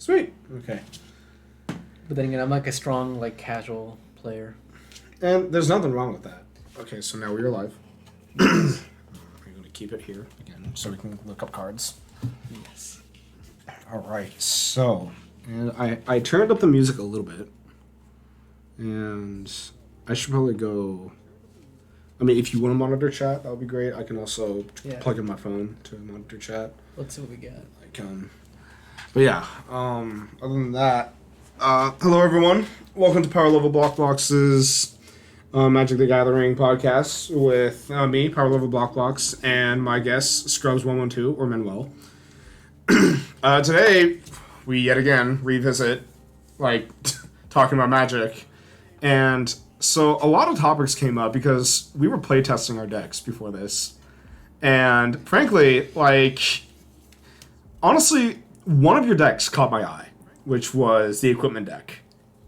Sweet. Okay. But then again, I'm like a strong, like, casual player. And there's nothing wrong with that. Okay, so now we are live. I'm going to keep it here again so we can look up cards. Yes. All right, so and I turned up the music a little bit, and I should probably go. I mean, if you want to monitor chat, that would be great. I can also plug in my phone to monitor chat. Let's see what we got. I can. But yeah, other than that, hello everyone. Welcome to Power Level BlockBlocks' Magic the Gathering podcast with me, Power Level BlockBlocks, and my guest, Scrubs112, or Manuel. Today, we yet again revisit, talking about Magic. And so a lot of topics came up because we were playtesting our decks before this. And frankly, honestly, one of your decks caught my eye, which was the equipment deck.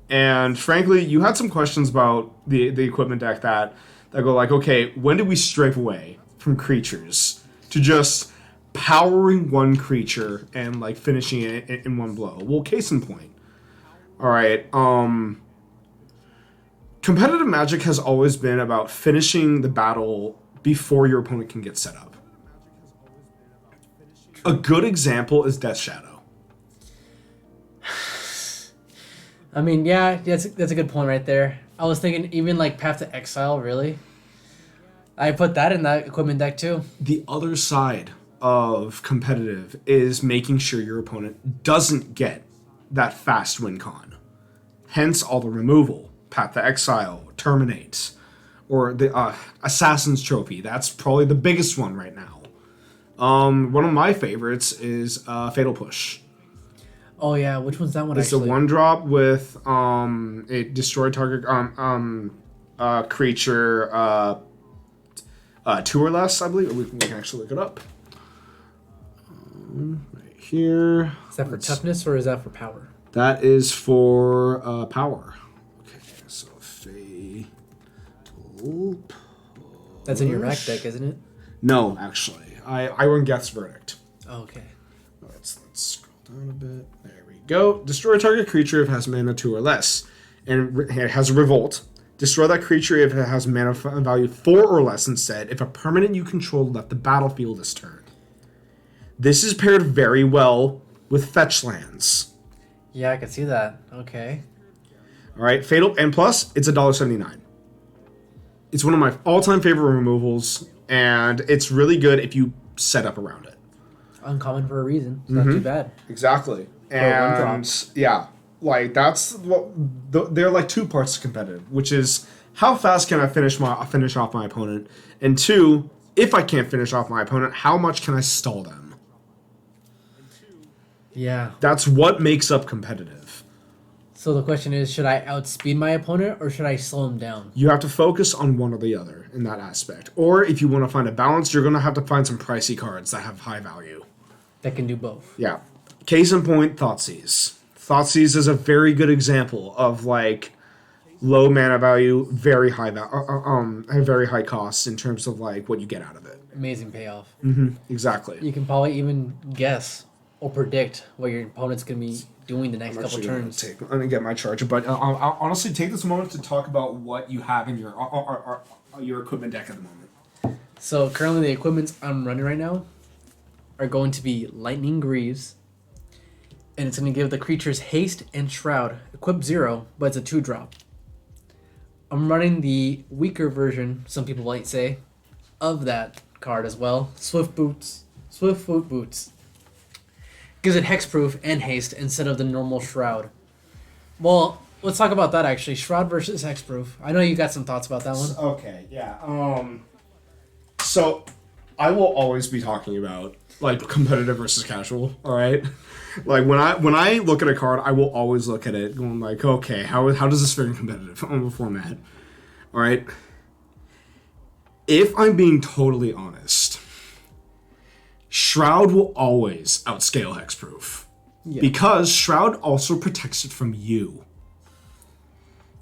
And frankly, you had some questions about the equipment deck that go okay, when did we strafe away from creatures to just powering one creature and finishing it in one blow? Well, case in point. All right, competitive Magic has always been about finishing the battle before your opponent can get set up. A good example is Death Shadow. I mean, yeah, that's a good point right there. I was thinking even Path to Exile, really. I put that in that equipment deck too. The other side of competitive is making sure your opponent doesn't get that fast win con. Hence all the removal, Path to Exile, Terminate, or the Assassin's Trophy. That's probably the biggest one right now. One of my favorites is Fatal Push. Oh yeah, which one's that one? It's actually? a 1-drop with a destroy target creature 2 or less, I believe. We can actually look it up. Right here. Is that for toughness or is that for power? That is for power. Okay, so Fatal. That's in your rack deck, isn't it? No, actually, I run Geth's Verdict. Oh, okay. Let's scroll down a bit. There we go. Destroy a target creature if it has mana 2 or less, and it has a Revolt. Destroy that creature if it has mana value 4 or less instead. If a permanent you control left the battlefield this turn. This is paired very well with fetch lands. Yeah, I can see that. Okay. All right, Fatal, and plus it's $1.79. It's one of my all-time favorite removals, and it's really good if you set up around it. Uncommon for a reason. It's not too bad. Exactly. And yeah, that's what they're 2 parts to competitive, which is how fast can I finish off my opponent, and 2, if I can't finish off my opponent, how much can I stall them? Yeah. That's what makes up competitive. So the question is, should I outspeed my opponent or should I slow him down? You have to focus on one or the other in that aspect. Or if you want to find a balance, you're going to have to find some pricey cards that have high value. That can do both. Yeah. Case in point, Thoughtseize. Thoughtseize is a very good example of low mana value, very high very high costs in terms of what you get out of it. Amazing payoff. Exactly. You can probably even guess or predict what your opponent's going to be doing the next couple turns. I'm going to get my charger, but I'll honestly take this moment to talk about what you have in your equipment deck at the moment. So currently the equipments I'm running right now are going to be Lightning Greaves, and it's going to give the creatures haste and shroud. Equip 0, but it's a 2-drop. I'm running the weaker version, some people might say, of that card as well. Swift Foot Boots. Gives it hexproof and haste instead of the normal shroud. Well, let's talk about that actually. Shroud versus hexproof. I know you got some thoughts about that one. Okay, yeah. So I will always be talking about competitive versus casual, all right? When I look at a card, I will always look at it going okay, how does this fit in competitive format? All right? If I'm being totally honest, Shroud will always outscale Hexproof. Yeah. Because Shroud also protects it from you.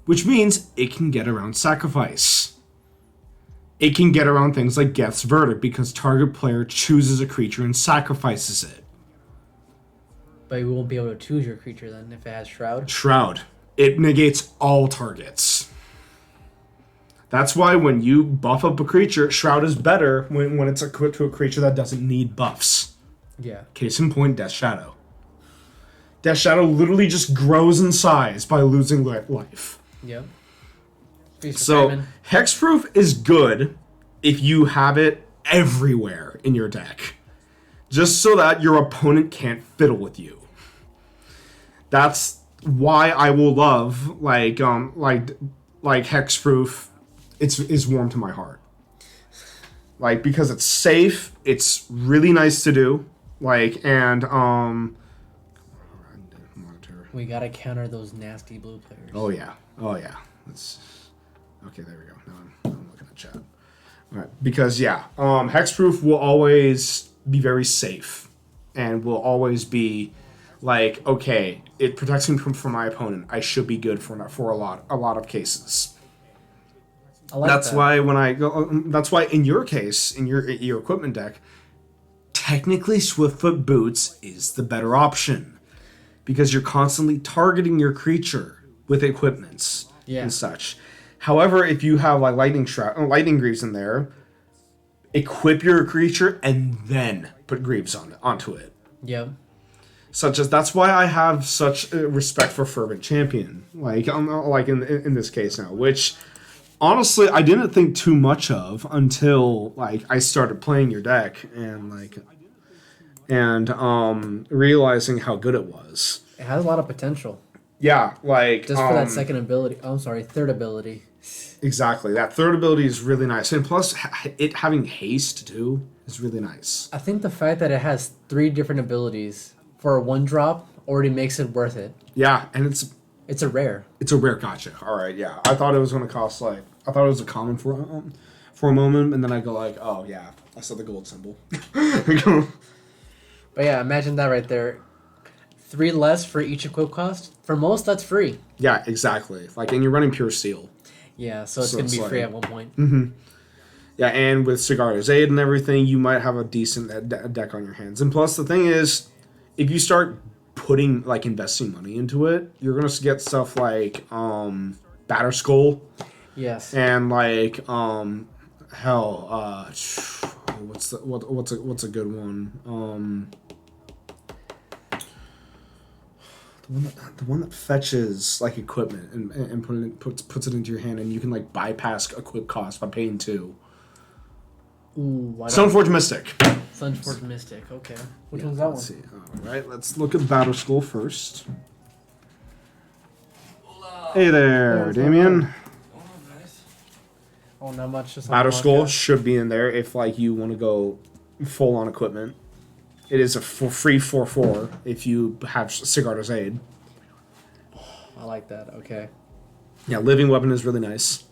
Which means it can get around Sacrifice. It can get around things like Geth's Verdict because target player chooses a creature and sacrifices it. But you won't be able to choose your creature then if it has Shroud. Shroud. It negates all targets. That's why when you buff up a creature, Shroud is better when it's equipped to a creature that doesn't need buffs. Yeah. Case in point, Death Shadow. Death Shadow literally just grows in size by losing life. Yep. So, Hexproof is good if you have it everywhere in your deck. Just so that your opponent can't fiddle with you. That's why I will love like Hexproof. It's warm to my heart. Like, because it's safe, it's really nice to do. Like, and monitor. We gotta counter those nasty blue players. Oh yeah. That's okay. There we go. Now I'm looking at chat. All right, because Hexproof will always be very safe, and will always be like, okay, it protects me from my opponent. I should be good for a lot of cases. That's why in your case, in your equipment deck, technically Swiftfoot Boots is the better option, because you're constantly targeting your creature with equipments and such. However, if you have like Lightning Greaves in there, equip your creature and then put Greaves onto it. Yep. That's why I have such respect for Fervent Champion, like in this case now, which honestly I didn't think too much of until like I started playing your deck and realizing how good it was. It has a lot of potential. Yeah, like just for that second ability. Oh, I'm sorry, third ability. Exactly, that third ability is really nice, and plus it having haste too is really nice. I think the fact that it has 3 different abilities for a 1-drop already makes it worth it. Yeah, and it's a rare. It's a rare. Gotcha. All right, yeah. I thought it was going to cost I thought it was a common for a moment, and then I go like, oh yeah, I saw the gold symbol. But yeah, imagine that right there. 3 less for each equip cost. For most, that's free. Yeah, exactly. Like, and you're running Pure Steel. Yeah, so it's going to be free at one point. Mm-hmm. Yeah, and with Sigarda's Aid and everything, you might have a decent deck on your hands. And plus, the thing is, if you start investing money into it, you're going to get stuff like Batterskull. Yes. And like what's a good one? The one that fetches like equipment and puts it into your hand, and you can like bypass equip cost by paying 2. Ooh, Stoneforge Mystic. Stoneforge Mystic. Okay. Which one's that one? Let's see. All right, let's look at Batterskull first. Hey there, Damien. Oh, not much. Batterskull should be in there if like you want to go full on equipment. It is a free 4/4 if you have Sigarda's Aid. I like that. Okay. Yeah, Living Weapon is really nice.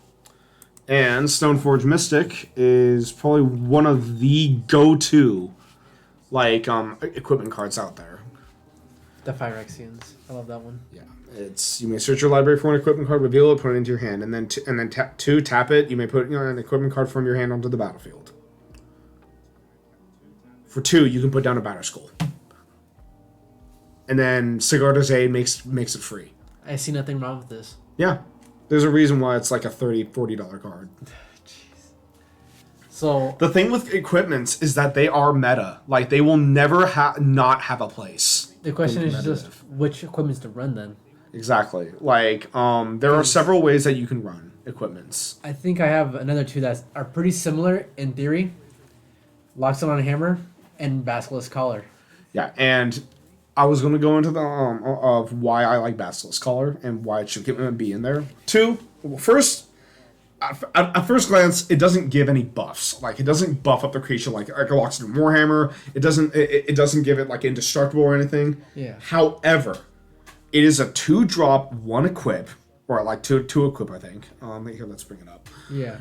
And Stoneforge Mystic is probably one of the go-to equipment cards out there. The Phyrexians. I love that one. Yeah. You may search your library for an equipment card, reveal it, put it into your hand, and then tap it. You may put an equipment card from your hand onto the battlefield. For 2, you can put down a Batterskull. And then Sigarda's Aid makes it free. I see nothing wrong with this. Yeah. There's a reason why it's like a $30-$40 card. Jeez. So the thing with equipments is that they are meta. Like, they will never not have a place. The question is just which equipments to run then. Exactly. Like, there are several ways that you can run equipments. I think I have another 2 that are pretty similar in theory. Lockstone on Hammer and Basilisk Collar. Yeah, and I was going to go into the of why I like Basilisk Collar and why it should be in there. 2, first, at first glance, it doesn't give any buffs. Like, it doesn't buff up the creature like a Lockstone Warhammer. It doesn't give it like indestructible or anything. Yeah. However, it is a 2-drop, 1 equip, or like two equip, I think. Here, let's bring it up. Yeah.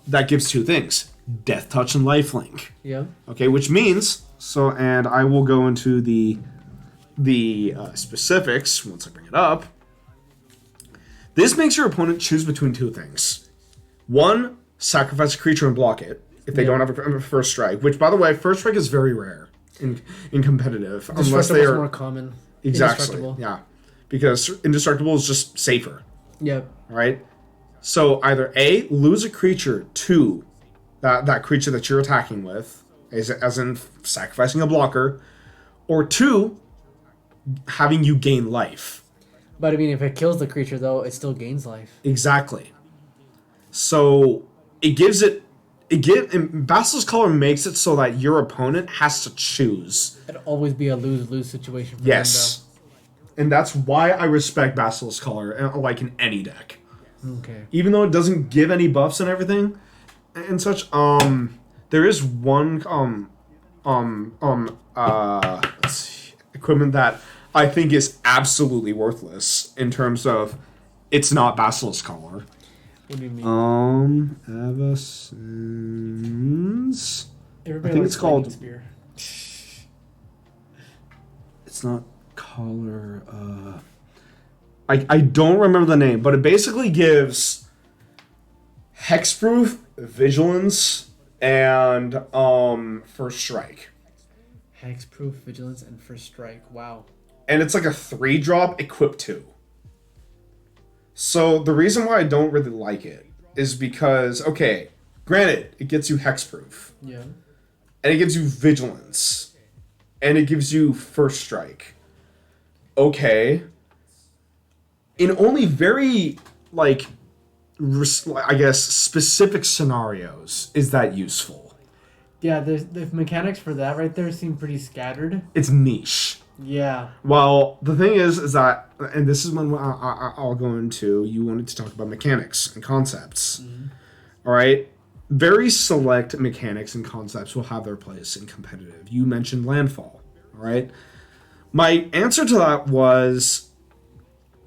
That gives 2 things: Death Touch and Lifelink. Yeah. Okay, which means and I will go into the specifics once I bring it up. This makes your opponent choose between 2 things. 1, sacrifice a creature and block it if they don't have a first strike. Which, by the way, first strike is very rare. in competitive, unless Destructible they is are more common. exactly Indestructible. yeah, because indestructible is just safer, Yep. right? So either A, lose a creature to that creature that you're attacking with, as in sacrificing a blocker, or 2, having you gain life. But I mean, if it kills the creature, though, it still gains life. Exactly. So it gives it. And Basilisk Color makes it so that your opponent has to choose. It'd always be a lose-lose situation for Yes. And that's why I respect Basilisk Color, like in any deck. them, though. Okay. Even though it doesn't give any buffs and everything and such, there is one let's see, equipment that I think is absolutely worthless in terms of it's not Basilisk Color. What do you mean? Evasins. Everybody I think likes it's called. Lightning Spear. It's not color. I don't remember the name, but it basically gives hexproof, vigilance, and first strike. Hexproof, Vigilance, and First Strike. Wow. And it's like a 3-drop equip 2. So the reason why I don't really like it is because, okay, granted, it gets you hexproof, Yeah. and it gives you vigilance, and it gives you first strike. Okay. In only very, like, I guess, specific scenarios is that useful. Yeah, the mechanics for that right there seem pretty scattered. It's niche. Yeah. Well, the thing is that, and this is when I'll go into, you wanted to talk about mechanics and concepts. Mm-hmm. All right? Very select mechanics and concepts will have their place in competitive. You mentioned landfall. All right? My answer to that was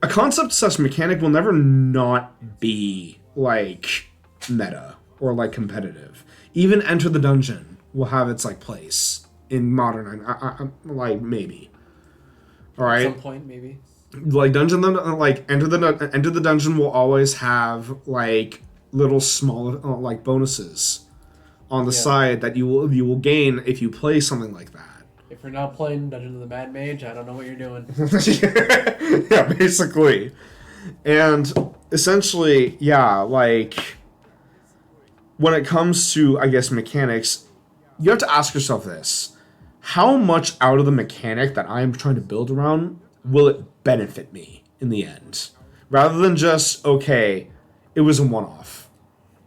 a concept such mechanic will never not be like meta or like competitive. Even Enter the Dungeon will have its like place in modern, like maybe. All right. At some point, maybe. Like Enter the Dungeon will always have like little small like bonuses on the side that you will gain if you play something like that. If you're not playing Dungeon of the Mad Mage, I don't know what you're doing. Yeah, basically. And essentially, yeah, like when it comes to, I guess, mechanics, you have to ask yourself this. How much out of the mechanic that I'm trying to build around will it benefit me in the end? Rather than just, okay, it was a one-off.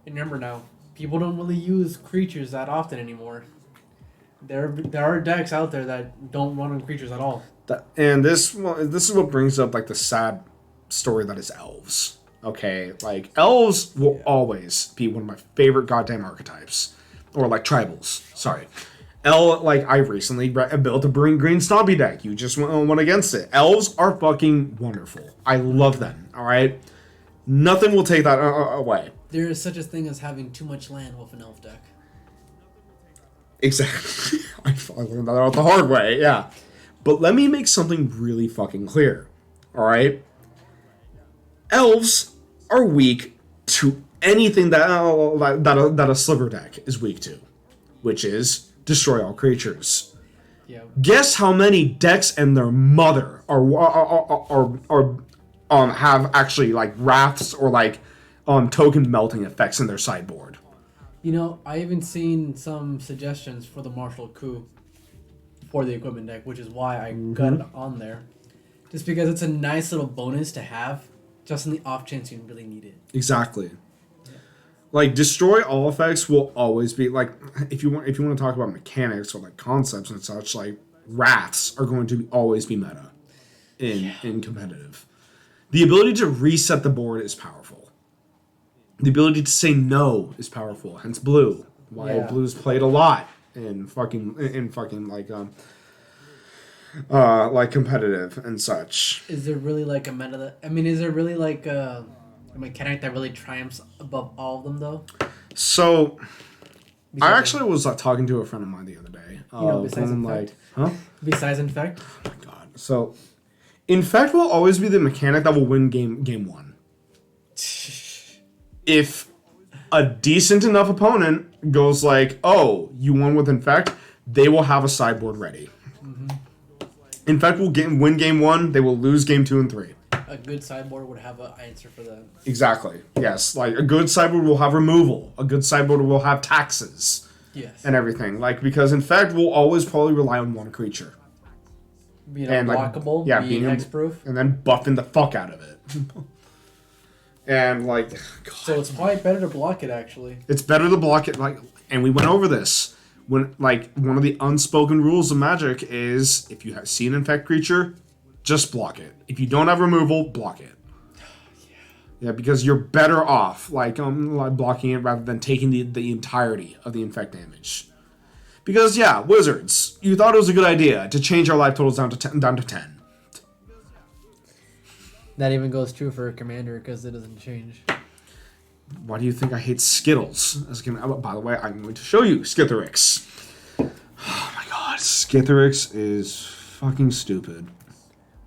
And remember now, people don't really use creatures that often anymore. There are decks out there that don't run on creatures at all. And this is what brings up like the sad story that is elves. Okay, like elves will always be one of my favorite goddamn archetypes, or like tribals. Sorry, I recently built a green stompy deck. You just went against it. Elves are fucking wonderful. I love them. All right, nothing will take that away. There is such a thing as having too much land with an elf deck. Exactly. I learned that out the hard way. Yeah, but let me make something really fucking clear. All right, elves are weak to anything that a sliver deck is weak to, which is destroy all creatures. Yeah. Guess how many decks and their mother are have actually like wraths or like token melting effects in their sideboard. You know, I even seen some suggestions for the Martial Coup for the equipment deck, which is why I got it on there. Just because it's a nice little bonus to have, just in the off chance you really need it. Exactly. Like destroy all effects will always be like if you want to talk about mechanics or like concepts and such, like wraths are going to always be meta in competitive. The ability to reset the board is powerful. The ability to say no is powerful. Hence blue. Why blue's played a lot in fucking like competitive and such. Is there really like a meta that, I mean, is there really like a mechanic that really triumphs above all of them though? So Besides I actually was talking to a friend of mine the other day. besides Infect? Besides Infect? Oh my god. So Infect will always be the mechanic that will win game one. If a decent enough opponent goes like, oh, you won with Infect, they will have a sideboard ready. In fact, we'll win game 1. They will lose game 2 and 3. A good sideboard would have an answer for that. Exactly. Yes. Like a good sideboard will have removal. A good sideboard will have taxes. Yes. And everything. Like because in fact we'll always probably rely on one creature. Being unblockable, like, being hexproof. And then buffing the fuck out of it. And like God. So it's probably better to block it actually. It's better to block it and we went over this. When one of the unspoken rules of Magic is if you see an infect creature, just block it. If you don't have removal, block it. Yeah, because you're better off like blocking it rather than taking the entirety of the infect damage. Because yeah, Wizards, you thought it was a good idea to change our life totals down to 10. That even goes true for a commander because it doesn't change. Why do you think I hate Skittles? By the way, I'm going to show you Skitherix. Oh my god, Skitherix is fucking stupid.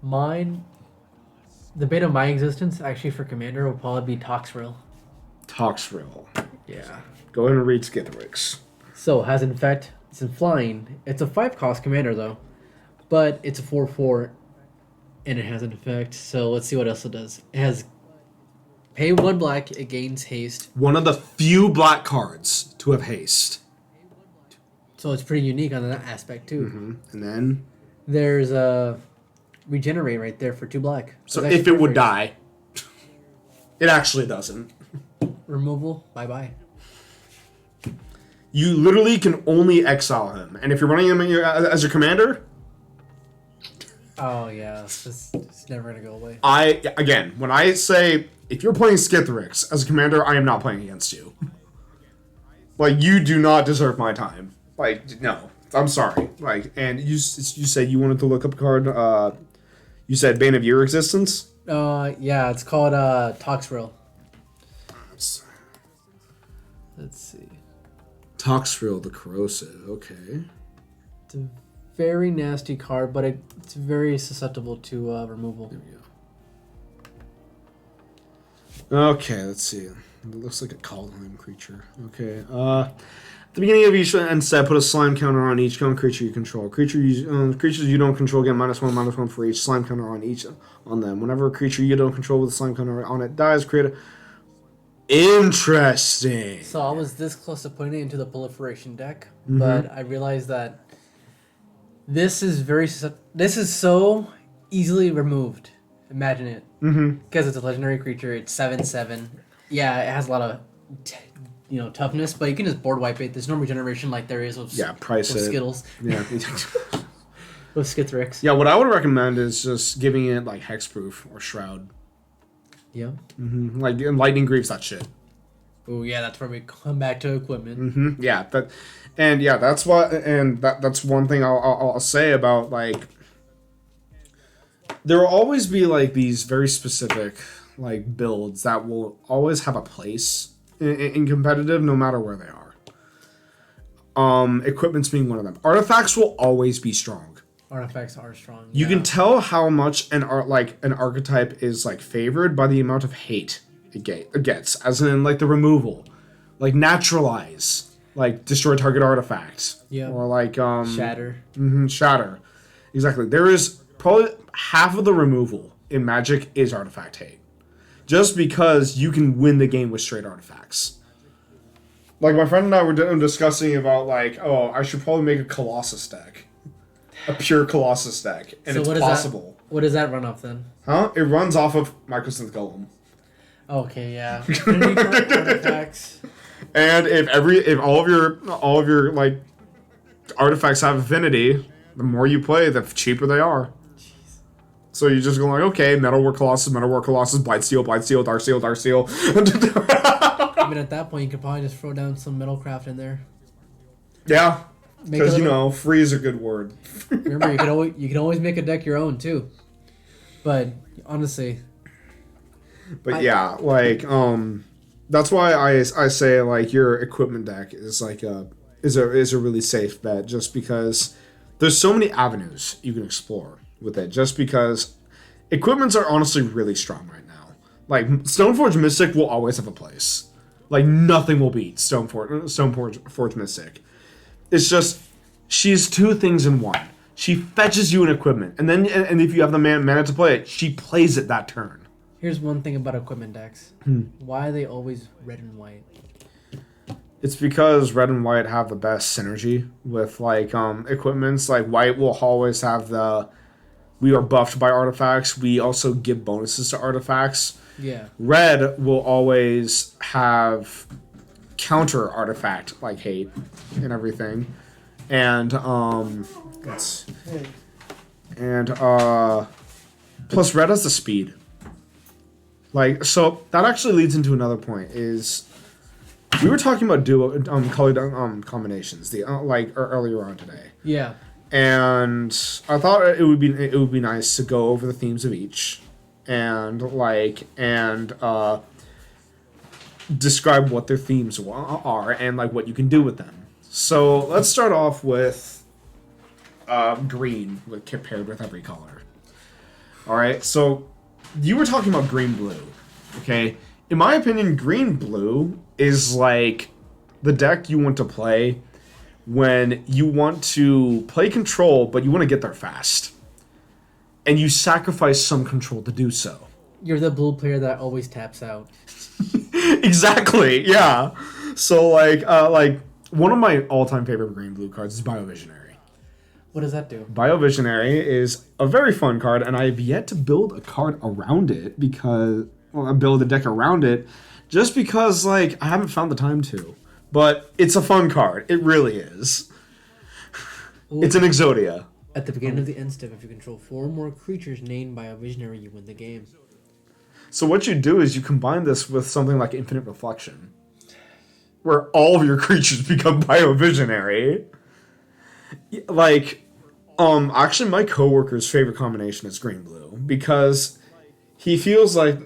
The bane of my existence, actually for commander, will probably be Toxrill. Toxrill. Yeah. Go ahead and read Skitherix. So, has infect, it's in flying. It's a 5-cost commander though. But it's a 4/4 and it has an effect. So let's see what else it does. It has pay 1 black, it gains haste. One of the few black cards to have haste. So it's pretty unique on that aspect too. Mm-hmm. And then there's a regenerate right there for 2 black. So if it would die, it actually doesn't. Removal, bye-bye. You literally can only exile him. And if you're running him as your commander... Oh, yeah. It's never going to go away. When I say, if you're playing Skitherix as a commander, I am not playing against you. Like, you do not deserve my time. Like, no. I'm sorry. Like, and you said you wanted to look up a card. You said Bane of Your Existence? Yeah, it's called Toxrill. Let's see. Toxrill the Corrosive. Okay. It's a very nasty card, but it's very susceptible to removal. There we go. Okay, let's see. It looks like a Kaldheim creature. Okay. At the beginning of each end step, put a slime counter on each creature you control. Creatures you don't control get -1/-1 for each slime counter on them. Whenever a creature you don't control with a slime counter on it dies, create a... Interesting. So I was this close to putting it into the proliferation deck, but I realized that this is so easily removed. Imagine it. Because it's a legendary creature. It's 7/7. Yeah, it has a lot of toughness, but you can just board wipe it. There's no regeneration like there is with Skittles. Yeah. With Skitherix. Yeah, what I would recommend is just giving it like hexproof or shroud. Yeah. Like lightning greaves that shit. Oh yeah, that's where we come back to equipment. Yeah, that's what, and that's one thing I'll say about like. There will always be like these very specific like builds that will always have a place in competitive, no matter where they are. Equipment's being one of them. Artifacts will always be strong. Artifacts are strong. You can tell how much an archetype is like favored by the amount of hate it gets, as in like the removal, like naturalize, like destroy target artifacts, or like shatter. Shatter. Exactly. There is probably half of the removal in Magic is artifact hate, just because you can win the game with straight artifacts. Like my friend and I were discussing about like, oh, I should probably make a Colossus deck. A pure Colossus deck, and so it's possible. What does that run off then? Huh? It runs off of Microsynth Golem. Okay, yeah. Artifacts. And if all of your like artifacts have affinity, the more you play, the cheaper they are. Jeez. So you just go like, okay, Metalwork Colossus, Blightsteel, Darksteel. I mean, at that point, you could probably just throw down some Metalcraft in there. Yeah. Because, free is a good word. Remember, you can always make a deck your own, too. But, honestly... But that's why I say, like, your equipment deck is, like, is a really safe bet, just because there's so many avenues you can explore with it, just because equipments are honestly really strong right now. Like, Stoneforge Mystic will always have a place. Like, nothing will beat Stoneforge Mystic. It's just, She's two things in one. She fetches you an equipment, and then and if you have the mana to play it, she plays it that turn. Here's one thing about equipment decks. Why are they always red and white? It's because red and white have the best synergy with like equipments. Like white will always have the we are buffed by artifacts. We also give bonuses to artifacts. Yeah. Red will always have counter artifact like hate and everything. And plus red has the speed. Like so that actually leads into another point is we were talking about duo colored combinations earlier on today. Yeah. And I thought it would be nice to go over the themes of each and describe what their themes are and like what you can do with them. So let's start off with green paired with every color. All right. So you were talking about green blue. Okay. In my opinion, green blue is like the deck you want to play when you want to play control, but you want to get there fast. And you sacrifice some control to do so. You're the blue player that always taps out. Exactly, yeah. So, like one of my all-time favorite green-blue cards is Biovisionary. What does that do? Biovisionary is a very fun card, and I have yet to build a card around it build a deck around it, just because, like, I haven't found the time to. But it's a fun card. It really is. Ooh. It's an Exodia. At the beginning of the end step, if you control 4 or more creatures named by a visionary, you win the game. So what you do is you combine this with something like Infinite Reflection, where all of your creatures become Biovisionary. Like, actually my coworker's favorite combination is green-blue, because he feels like...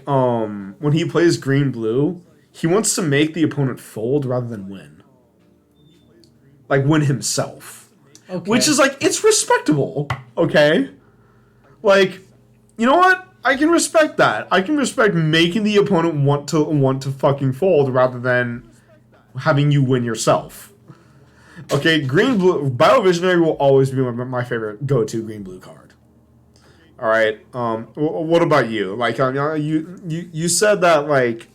when he plays green-blue, he wants to make the opponent fold rather than win. Like, win himself. Okay. Which is, like, it's respectable, okay? Like, you know what? I can respect that. I can respect making the opponent want to fucking fold rather than having you win yourself. Okay, green-blue... Biovisionary will always be my favorite go-to green-blue card. All right. What about you? Like, you said that like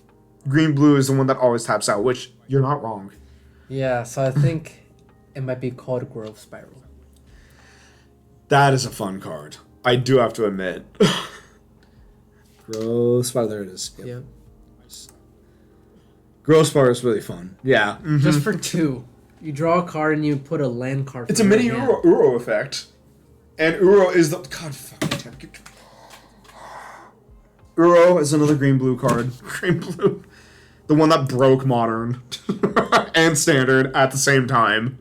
green blue is the one that always taps out, which you're not wrong. Yeah. So I think it might be called Growth Spiral. That is a fun card. I do have to admit. Growth Spiral. There it is. Yep. Growth Spiral is really fun. Yeah. Mm-hmm. Just for 2, you draw a card and you put a land card. It's a mini Uro effect, and Uro is the god. Uro is another green-blue card. Green-blue. The one that broke Modern and Standard at the same time.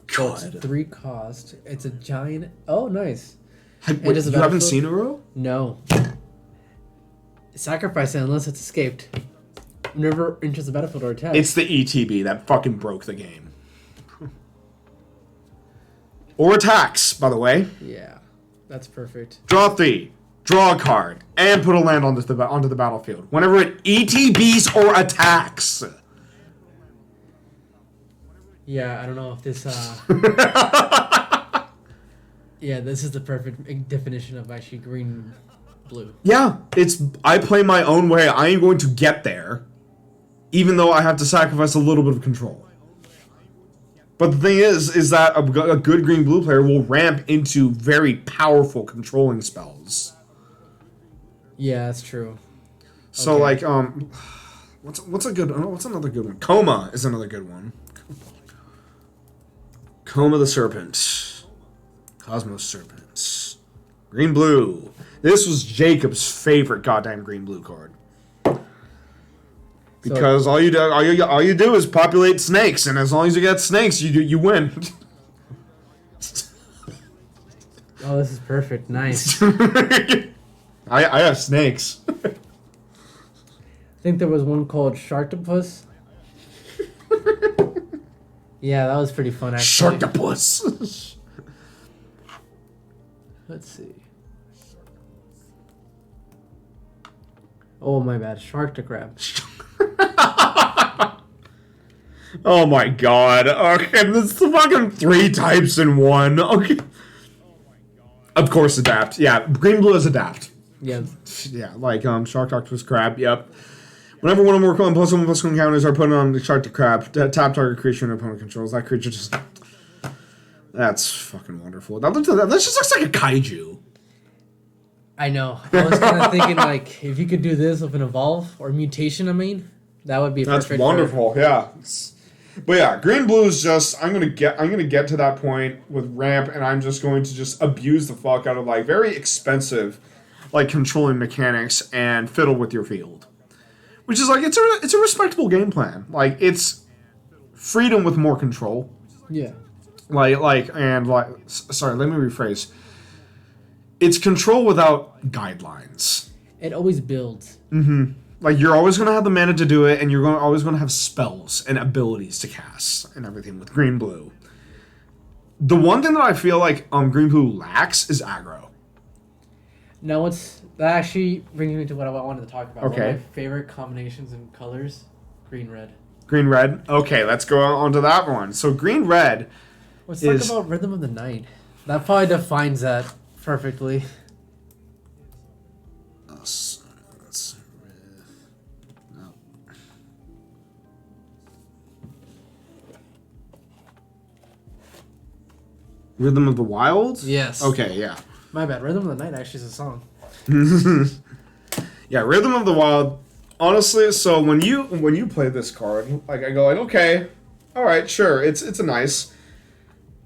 God. It's 3 cost. It's a giant... Oh, nice. You haven't seen Uro? No. Sacrifice it unless it's escaped. Whenever it enters the battlefield or attack. It's the ETB that fucking broke the game. Or attacks, by the way. Yeah, that's perfect. Draw 3, draw a card, and put a land onto the battlefield. Whenever it ETBs or attacks. Yeah, I don't know if this... Yeah, this is the perfect definition of actually green-blue. Yeah, I play my own way. I am going to get there, even though I have to sacrifice a little bit of control. But the thing is that a good green-blue player will ramp into very powerful controlling spells. Yeah, that's true. So okay. Like what's another good one? Coma is another good one. Coma the Serpent. Cosmos Serpent. Green-blue. This was Jacob's favorite goddamn green-blue card. Because all you do is populate snakes, and as long as you get snakes, you win. Oh, this is perfect. Nice. I have snakes. I think there was one called Sharktopus. Yeah, that was pretty fun, actually. Sharktopus. Let's see. Oh, my bad. Sharktocrab. Oh my god. Okay, this is fucking 3 types in one. Okay. Of course, adapt. Yeah, green blue is adapt. Yeah. Yeah, like shark octopus crab. Yep. Whenever one or more +1/+1 counters are put on the shark to crab, tap target creature and opponent controls. That creature just. That's fucking wonderful. That just looks like a kaiju. I know. I was kind of thinking like if you could do this with an evolve or mutation. I mean, that would be That's perfect. wonderful. Yeah. But yeah, green blue is just I'm gonna get to that point with ramp, and I'm just going to just abuse the fuck out of like very expensive, like controlling mechanics and fiddle with your field, which is like it's a respectable game plan. Like it's freedom with more control. Yeah. Sorry, let me rephrase. It's control without guidelines. It always builds. Like you're always going to have the mana to do it, and you're always going to have spells and abilities to cast and everything with green blue. The one thing that I feel like green blue lacks is aggro. Now that actually brings me to what I wanted to talk about. Okay. One of my favorite combinations in colors, green red. Green red. Okay, let's go on to that one. So green red. Let's talk about Rhythm of the Night. That probably defines that perfectly. Rhythm of the Wild? Yes. Okay, yeah. My bad. Rhythm of the Night actually is a song. Yeah, Rhythm of the Wild. Honestly, so when you play this card, like I go like, okay, all right, sure, it's a nice.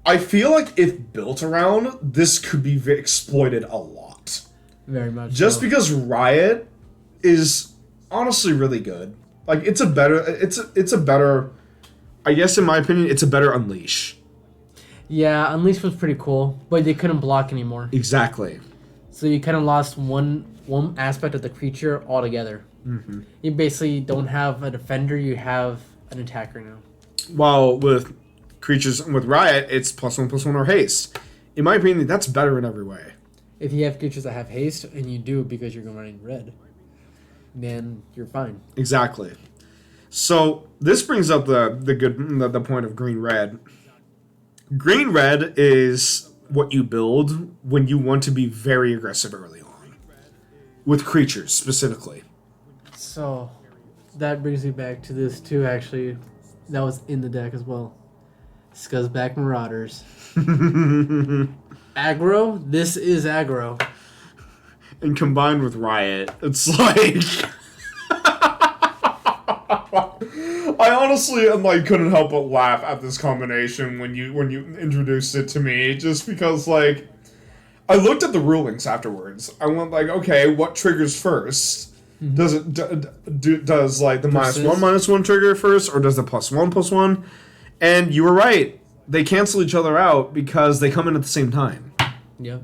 I feel like if built around, this could be exploited a lot. Very much. Just so. because Riot is honestly really good. Like it's a better. I guess in my opinion, it's a better Unleash. Yeah, Unleash was pretty cool, but they couldn't block anymore. Exactly. So you kind of lost one aspect of the creature altogether. Mm-hmm. You basically don't have a defender; you have an attacker now. While with creatures with Riot, it's +1/+1 or haste. In my opinion, that's better in every way. If you have creatures that have haste, and you do because you're running red, then you're fine. Exactly. So this brings up the point of green red. Green red is what you build when you want to be very aggressive early on, with creatures specifically. So that brings me back to this too. Actually, that was in the deck as well. Scuzzback Marauders. Aggro. This is aggro. And combined with Riot, it's like I honestly couldn't help but laugh at this combination when you introduced it to me, just because like I looked at the rulings afterwards. I went like, okay, what triggers first? Mm-hmm. Does it does like the -1/-1 trigger first, or does the +1/+1? And you were right. They cancel each other out because they come in at the same time. Yep.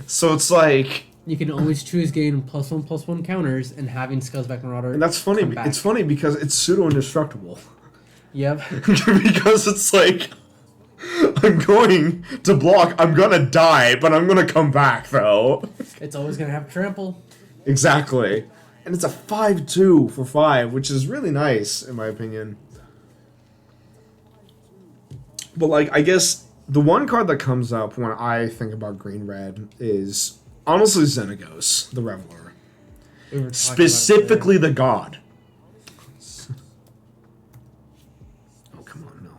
So it's like you can always choose gain +1/+1 counters and having Scuzzback Marauder. And that's funny. It's funny because it's pseudo indestructible. Yep. Because it's like I'm going to block. I'm gonna die, but I'm gonna come back though. It's always gonna have trample. Exactly, and it's a 5/2 for 5, which is really nice in my opinion. But like, I guess the one card that comes up when I think about green red is honestly Xenagos, the Reveler. Specifically the god. Oh, come on, no.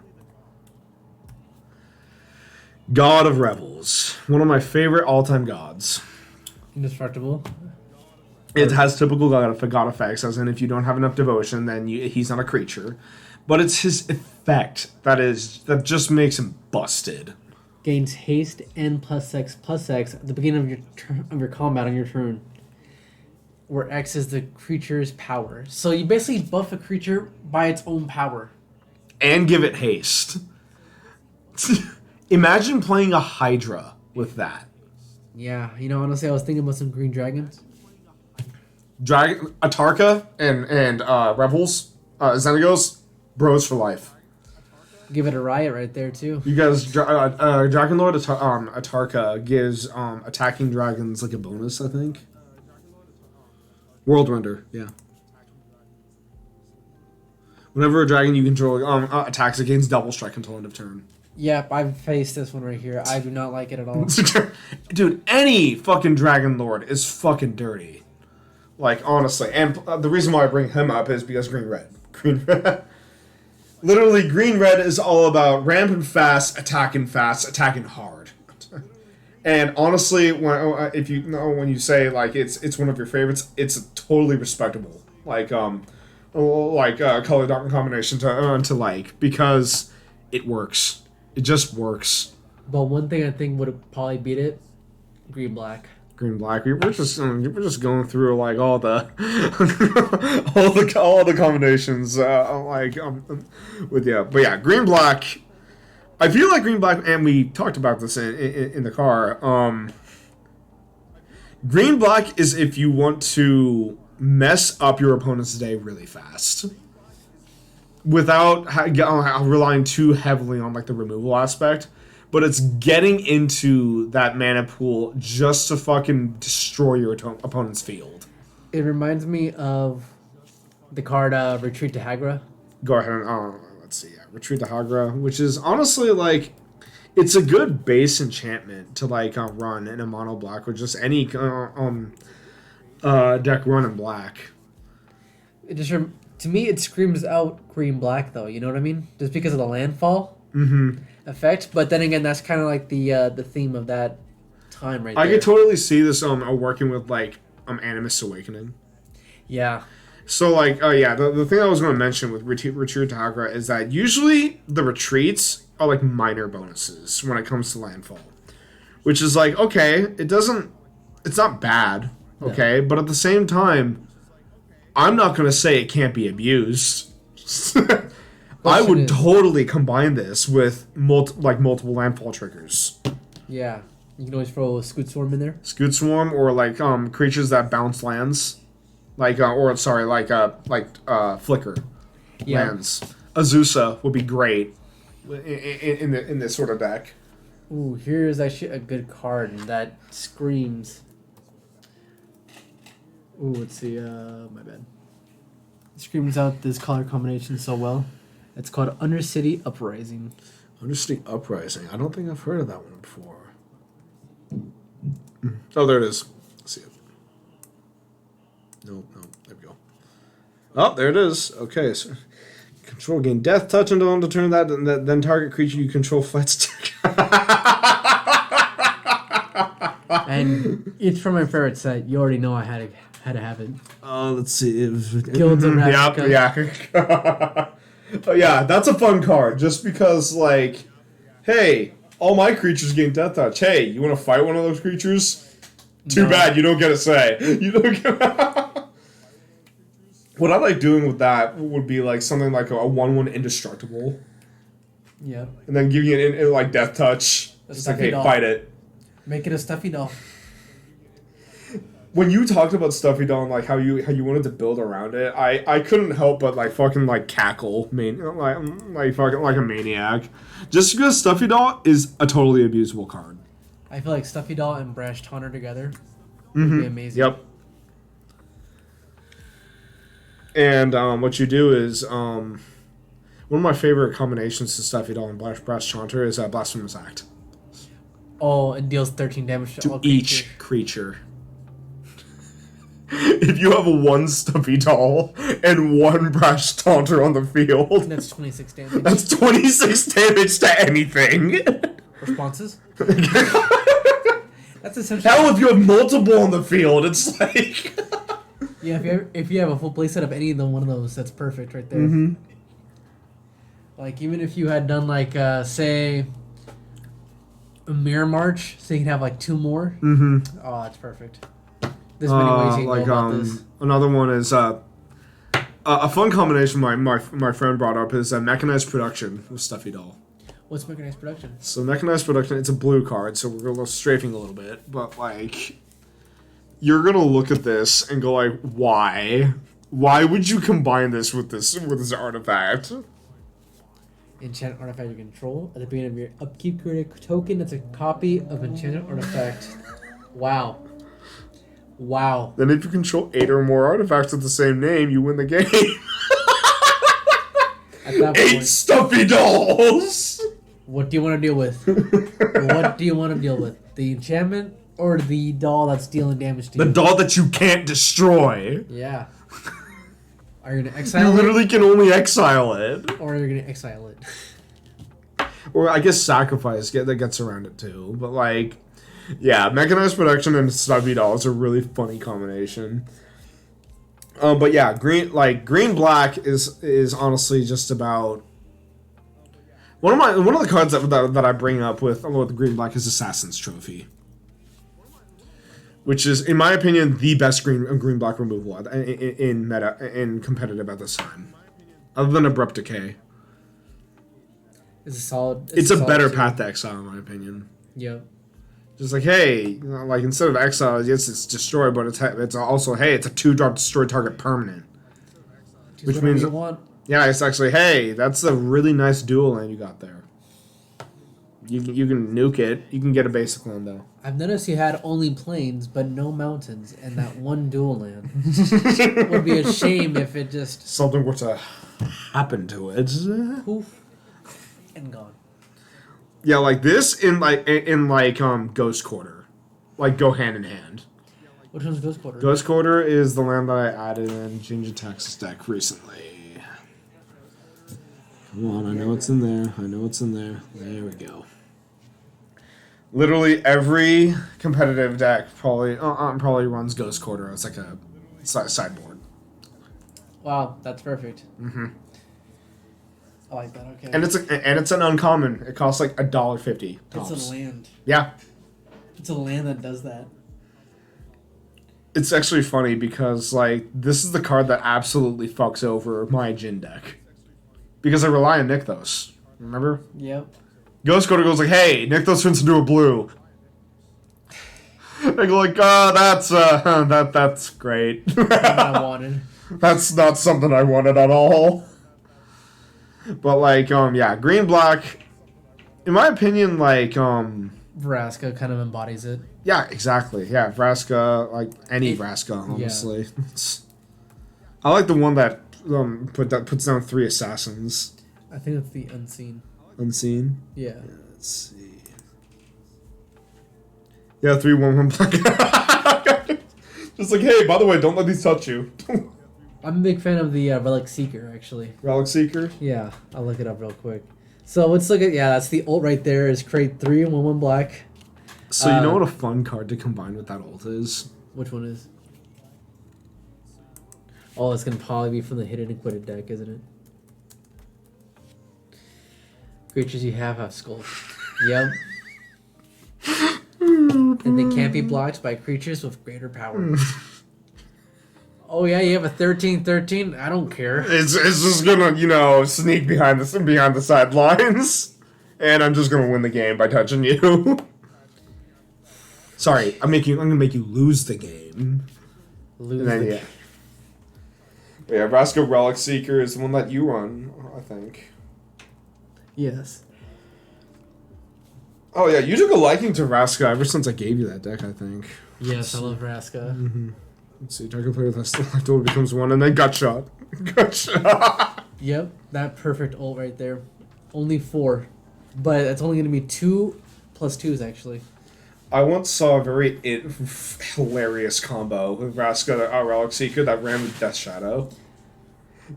God of Revels. One of my favorite all-time gods. Indestructible. It has typical god effects, as in if you don't have enough devotion, then he's not a creature. But it's his effect that just makes him busted. Gains haste and +X at the beginning of your combat on your turn, where X is the creature's power. So you basically buff a creature by its own power. And give it haste. Imagine playing a Hydra with that. Yeah, honestly, I was thinking about some green dragons. Atarka and Revels, Xenagos, bros for life. Give it a riot right there, too. You guys, Dragonlord Atarka gives attacking dragons like a bonus, I think. World Render, yeah. Whenever a dragon you control attacks, it gains double strike until end of turn. Yep, I've faced this one right here. I do not like it at all. Dude, any fucking Dragon Lord is fucking dirty. Like, honestly. And the reason why I bring him up is because green-red. Green-red. Literally, green-red is all about ramping fast, attacking hard. And honestly, when you say, like, it's one of your favorites, it's totally respectable. Like color combination to like, because it works. It just works. But one thing I think would probably beat it, green-black. Green-black. We're just going through like all the all the combinations with you. But yeah, green-black. I feel like green-black, and we talked about this in the car. Green-black is if you want to mess up your opponent's day really fast. Without relying too heavily on like the removal aspect, but it's getting into that mana pool just to fucking destroy your opponent's field. It reminds me of the card Retreat to Hagra. Go ahead and let's see, Retreat to Hagra, which is honestly like, it's a good base enchantment to like run in a mono black with just any deck run in black. It just to me, it screams out green-black, though. You know what I mean? Just because of the landfall effect. But then again, that's kind of like the theme of that time right there. I could totally see this working with like Animus Awakening. Yeah. So like, the thing I was going to mention with Retreat to Hagra is that usually the retreats are like minor bonuses when it comes to landfall, which is like, okay, it's not bad, okay, but at the same time, I'm not going to say it can't be abused. I would totally combine this with multiple landfall triggers. Yeah. You can always throw a Scoot Swarm in there. Scoot Swarm, or like creatures that bounce lands. Flicker lands. Azusa would be great in this sort of deck. Ooh, here's actually a good card that screams. Ooh, let's see. My bad. It screams out this color combination so well. It's called Undercity Uprising. Undercity Uprising. I don't think I've heard of that one before. Oh, there it is. Let's see it. No, there we go. Oh, there it is. Okay, so control gain death touch until end of turn. Then target creature you control fights. And it's from my favorite set. You already know I had to have it. Let's see. Guilds of Ravnica. Yeah. Oh yeah, that's a fun card. Just because, like, hey, all my creatures gain death touch. Hey, you want to fight one of those creatures? Too bad, you don't get a say. You don't get. What I like doing with that would be like something like a 1/1 indestructible. Yeah. And then give you an like death touch. It's like, hey, fight it. Make it a stuffy doll. When you talked about Stuffy Doll and like how you wanted to build around it, I couldn't help but like fucking like cackle, like fucking like a maniac, just because Stuffy Doll is a totally abusable card. I feel like Stuffy Doll and Brash Taunter together would be amazing. Yep. And what you do is one of my favorite combinations to Stuffy Doll and Brash Taunter is Blasphemous Act. Oh, it deals 13 damage to all each creature. If you have one Stuffy Doll and one Brash Taunter on the field, that's 26 damage. That's 26 damage to anything. Responses? That's essentially. Hell, if you have multiple on the field, it's like. Yeah, if you have a full playset of any of them, one of those, that's perfect right there. Mm-hmm. Like, even if you had done, like, say, a Mirror March, so you can have, like, 2 more. Mm-hmm. Oh, that's perfect. There's many ways you can go about this. Another one is a fun combination my friend brought up is Mechanized Production with Stuffy Doll. What's Mechanized Production? So Mechanized Production, it's a blue card, so we're going to strafing a little bit, but like, you're gonna look at this and go like, why? Why would you combine this with this artifact? Enchant artifact you control at the beginning of your upkeep, create a token that's a copy of enchanted artifact. Wow. Then if you control 8 or more artifacts with the same name, you win the game. that 8 point. stuffy dolls! What do you want to deal with? What do you want to deal with? The enchantment or the doll that's dealing damage to you? The doll that you can't destroy. Yeah. Are you gonna You exile literally it, can only exile it. or are you gonna exile it? Or I guess sacrifice that gets around it too. But like, yeah, mechanized production and stuffy dolls are a really funny combination. But yeah, green black is honestly just about one of the cards that I bring up with green black is Assassin's Trophy, which is in my opinion the best green black removal in meta in competitive at this time, other than Abrupt Decay. It's a solid. It's a solid better two. path to exile in my opinion. Yep. Just like, hey, like instead of exile, yes, it's destroy, but it's also, hey, it's a 2-drop destroy target permanent. Choose Which whatever means, you want. yeah, it's actually, hey, that's a really nice dual land you got there. You can nuke it. You can get a basic land though. I've noticed you had only plains but no mountains and that one dual land. It would be a shame if it just Something were to happen to it. poof and gone. Yeah, like this in Ghost Quarter, like go hand in hand. Which one's Ghost Quarter? Ghost Quarter is the land that I added in Ginger Texas deck recently. Come on, I know it's in there. There we go. Literally every competitive deck probably runs Ghost Quarter as like a sideboard. Wow, that's perfect. Mm-hmm. I like that. Okay. And it's an uncommon. It costs like $1.50. It's a land. Yeah. It's a land that does that. It's actually funny because like this is the card that absolutely fucks over my Jin deck. Because I rely on Nykthos. Remember? Yep. Ghost Quarter goes like, hey, Nykthos turns into a blue. I go like, oh, that's great. What I wanted. That's not something I wanted at all. But like, yeah, green black. In my opinion, like, Vraska kind of embodies it. yeah, exactly. Yeah, Vraska, like any Vraska, honestly. I like the one that puts down 3 assassins. I think it's the unseen. Unseen. Yeah. Let's see. Yeah, 3/1/1 black. Just like, hey, by the way, don't let these touch you. I'm a big fan of the Relic Seeker, actually. Relic Seeker. Yeah, I'll look it up real quick. So let's look at, that's the ult right there, is create 3/1/1 black. So you know what a fun card to combine with that ult is? Which one is? Oh, it's going to probably be from the Hidden and Quitted deck, isn't it? Creatures you have skulls. Yep. And they can't be blocked by creatures with greater power. Oh yeah, you have a 13/13? I don't care. It's just gonna, sneak behind the sidelines. And I'm just gonna win the game by touching you. Sorry, I'm gonna make you lose the game. Lose And then, the yeah. Yeah, Vraska Relic Seeker is the one that you run, I think. Yes. Oh yeah, you took a liking to Vraska ever since I gave you that deck, I think. Yes, I love Vraska. Mm-hmm. Let's see, target player with a still left becomes 1 and then gut shot. Gut shot. Yep, that perfect ult right there. Only 4. But it's only going to be 2 plus 2s, actually. I once saw a very hilarious combo with Vraska Relic Seeker that ran with Death Shadow.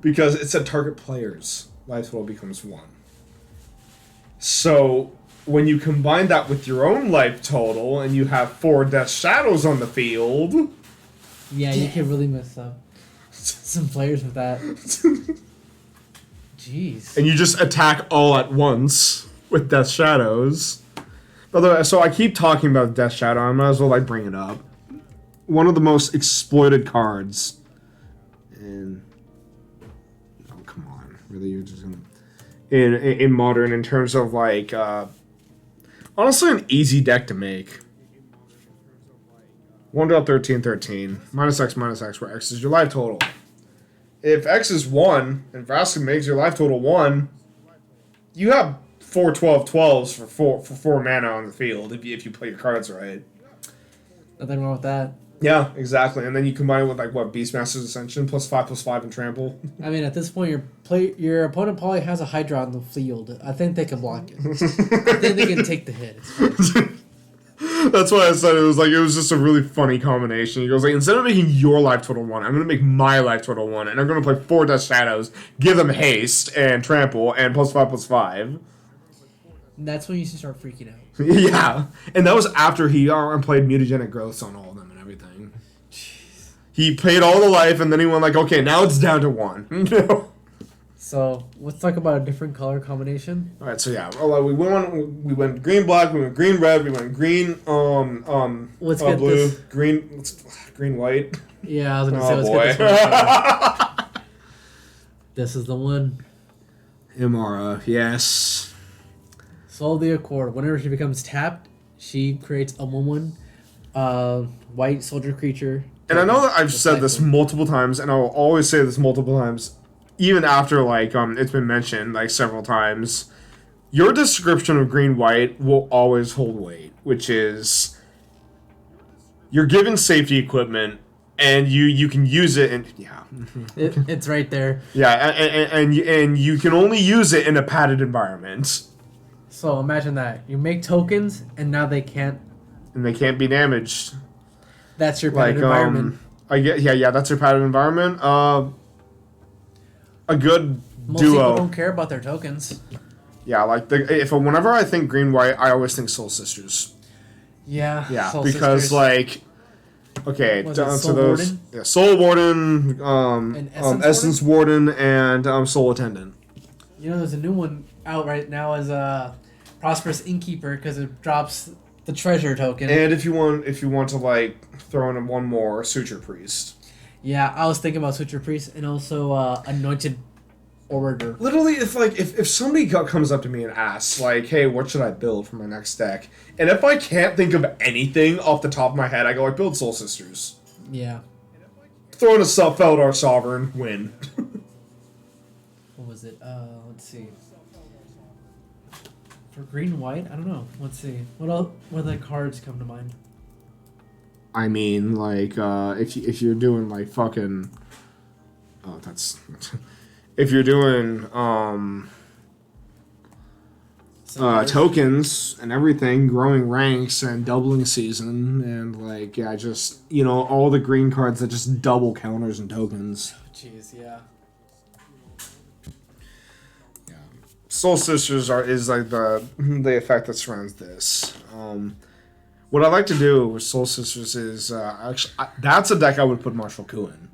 Because it said target player's life total becomes 1. So when you combine that with your own life total and you have 4 Death Shadows on the field... Yeah, you can really mess up some players with that. Jeez. And you just attack all at once with Death Shadows. By the way, so I keep talking about Death Shadow. I might as well bring it up. One of the most exploited cards. And oh come on, really? You're just gonna in modern in terms of honestly an easy deck to make. 1.1313 -X, where X is your life total. If X is 1 and Vraska makes your life total 1, you have 4 12/12s for 4 mana on the field if you play your cards right. Nothing wrong with that. Yeah, exactly. And then you combine it with like what Beastmaster's Ascension +5/+5 and trample. I mean, at this point, your opponent probably has a Hydra on the field. I think they can block it. I think they can take the hit. It's fine. That's why I said it was just a really funny combination. He goes like, instead of making your life total 1, I'm gonna make my life total 1, and I'm gonna play 4 Death Shadows, give them haste and trample and +5/+5. And that's when you should start freaking out. Yeah, and that was after he played mutagenic growths on all of them and everything. Jeez. He paid all the life, and then he went like, okay, now it's down to 1. So let's talk about a different color combination. All right, so yeah, we went green black, we went green red, we went green Let's get blue, this. green white. Yeah, I was gonna say Oh let's boy. get this one. This is the one. Imara, yes. Soul the Accord. Whenever she becomes tapped, she creates a 1/1 white soldier creature. And I know that I've Just said like this one. multiple times, and I will always say this multiple times, even after like it's been mentioned like several times. Your description of green white will always hold weight, which is you're given safety equipment and you can use it, and yeah, It's right there. yeah, and you can only use it in a padded environment, So imagine that. You make tokens, and now they can't. and they can't be damaged. That's your Like padded environment. I get yeah, that's your padded environment. A good Most people duo. don't care about their tokens. Yeah, like whenever I think green white, I always think Soul Sisters. Yeah. Yeah, Soul because Sisters. like, okay, Was it down to Soul those Warden? yeah, Soul Warden, And Essence Warden, and Soul Attendant. You know, there's a new one out right now as a Prosperous Innkeeper because it drops the treasure token. And if you want to like throw in one more Suture Priest. Yeah, I was thinking about Suture Priest and also Anointed Orator. Literally, if somebody comes up to me and asks like, hey, what should I build for my next deck? And if I can't think of anything off the top of my head, I go like, build Soul Sisters. Yeah. Throw in a Feldar Sovereign, win. What was it? Let's see. For green white, I don't know. Let's see. What else? What other cards come to mind? I mean, like, if you're doing like fucking, oh, that's if you're doing tokens and everything, growing ranks and doubling season, and like yeah, just all the green cards that just double counters and tokens. Jeez, yeah. Soul Sisters is like the effect that surrounds this. What I like to do with Soul Sisters is actually that's a deck I would put Marshall Koo in.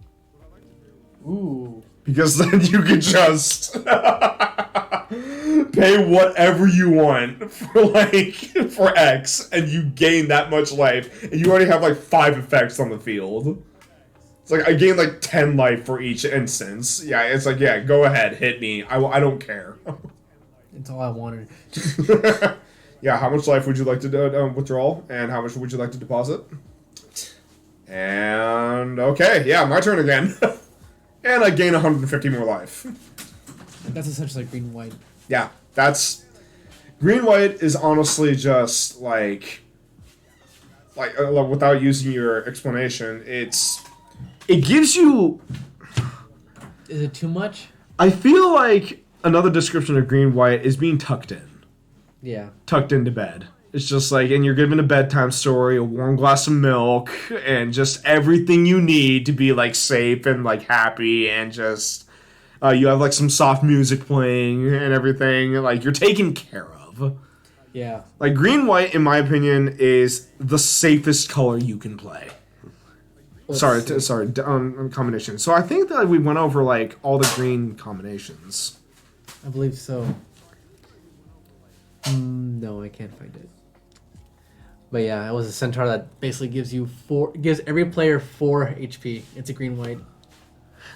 Ooh. Because then you can just pay whatever you want for X, and you gain that much life, and you already have like 5 effects on the field. It's like I gain like 10 life for each instance. Yeah, it's like yeah, go ahead, hit me. I don't care. That's all I wanted. Yeah, how much life would you like to withdraw, and how much would you like to deposit? And okay, yeah, my turn again. And I gain 150 more life. That's essentially green white. Yeah, that's green white is honestly just like without using your explanation, it gives you. Is it too much? I feel like another description of green white is being tucked in. Yeah. Tucked into bed. It's just like, and you're given a bedtime story, a warm glass of milk, and just everything you need to be like safe and like happy, and just you have like some soft music playing and everything. Like you're taken care of. Yeah. Like green white, in my opinion, is the safest color you can play. Combination. So I think that we went over like all the green combinations. I believe so. No, I can't find it. But yeah, it was a centaur that basically gives every player 4 HP. It's a green white.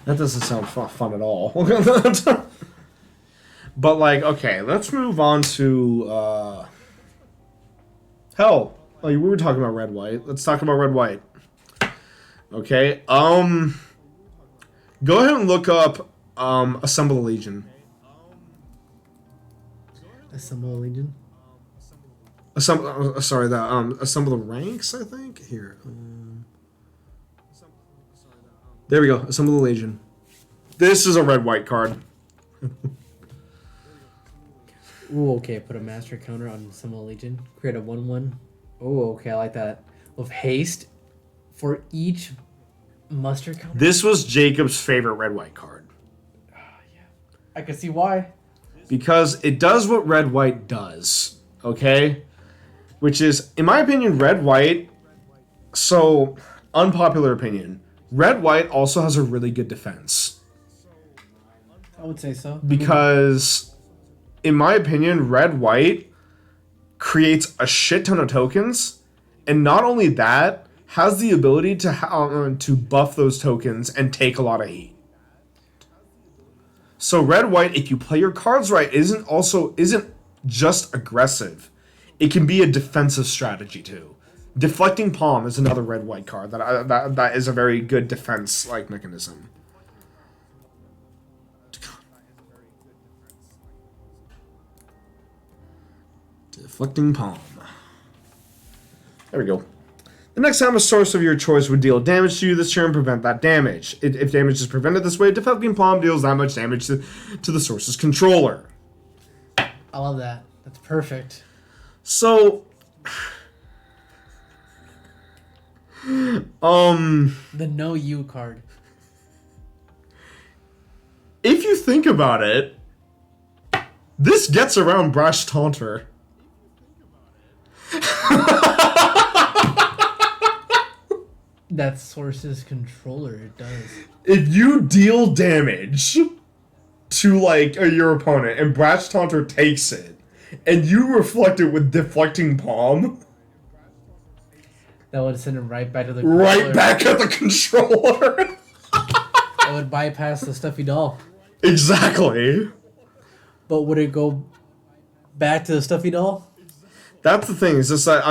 That doesn't sound fun at all. But like, okay, let's move on to hell. Oh, we were talking about red white. Let's talk about red white. Okay. Go ahead and look up Assemble the Legion. Assemble a Legion? Assemble the ranks, I think. Here. There we go. Assemble the Legion. This is a red-white card. Ooh, okay. Put a master counter on Summon Legion. Create a 1/1. Oh, okay. I like that. With haste for each muster counter. This was Jacob's favorite red-white card. I can see why. Because it does what red-white does. Okay? Which is, in my opinion, red-white... So, unpopular opinion. Red-white also has a really good defense. I would say so. Because, in my opinion, red-white creates a shit ton of tokens, and not only that, has the ability to buff those tokens and take a lot of heat. So red-white, if you play your cards right, isn't just aggressive. It can be a defensive strategy too. Deflecting Palm is another red-white card that is a very good defense-like mechanism. Deflecting Palm. There we go. The next time a source of your choice would deal damage to you this turn, prevent that damage. If damage is prevented this way, Deflecting Palm deals that much damage to the source's controller. I love that. That's perfect. So... The No You card. If you think about it, this gets around Brash Taunter. That source's controller, it does. If you deal damage to like your opponent and Brash Taunter takes it, and you reflect it with Deflecting Palm, that would send him right back to the controller. right back at the controller. That would bypass the stuffy doll. Exactly. But would it go back to the stuffy doll? That's the thing. Is just that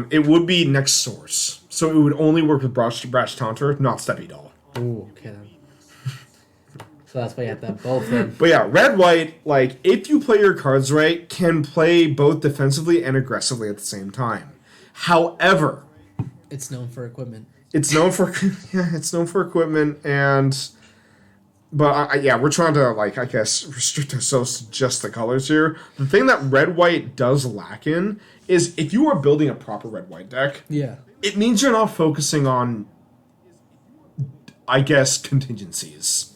it would be next source, so it would only work with Brash Taunter, not Steppy Doll. Ooh, okay then. So that's why you have to have both then. But yeah, red-white, like, if you play your cards right, can play both defensively and aggressively at the same time. However, It's known for equipment. it's known for equipment, but we're trying to, like, I guess, restrict ourselves to just the colors here. The thing that red-white does lack in is if you are building a proper red-white deck, Yeah. it means you're not focusing on, I guess, contingencies.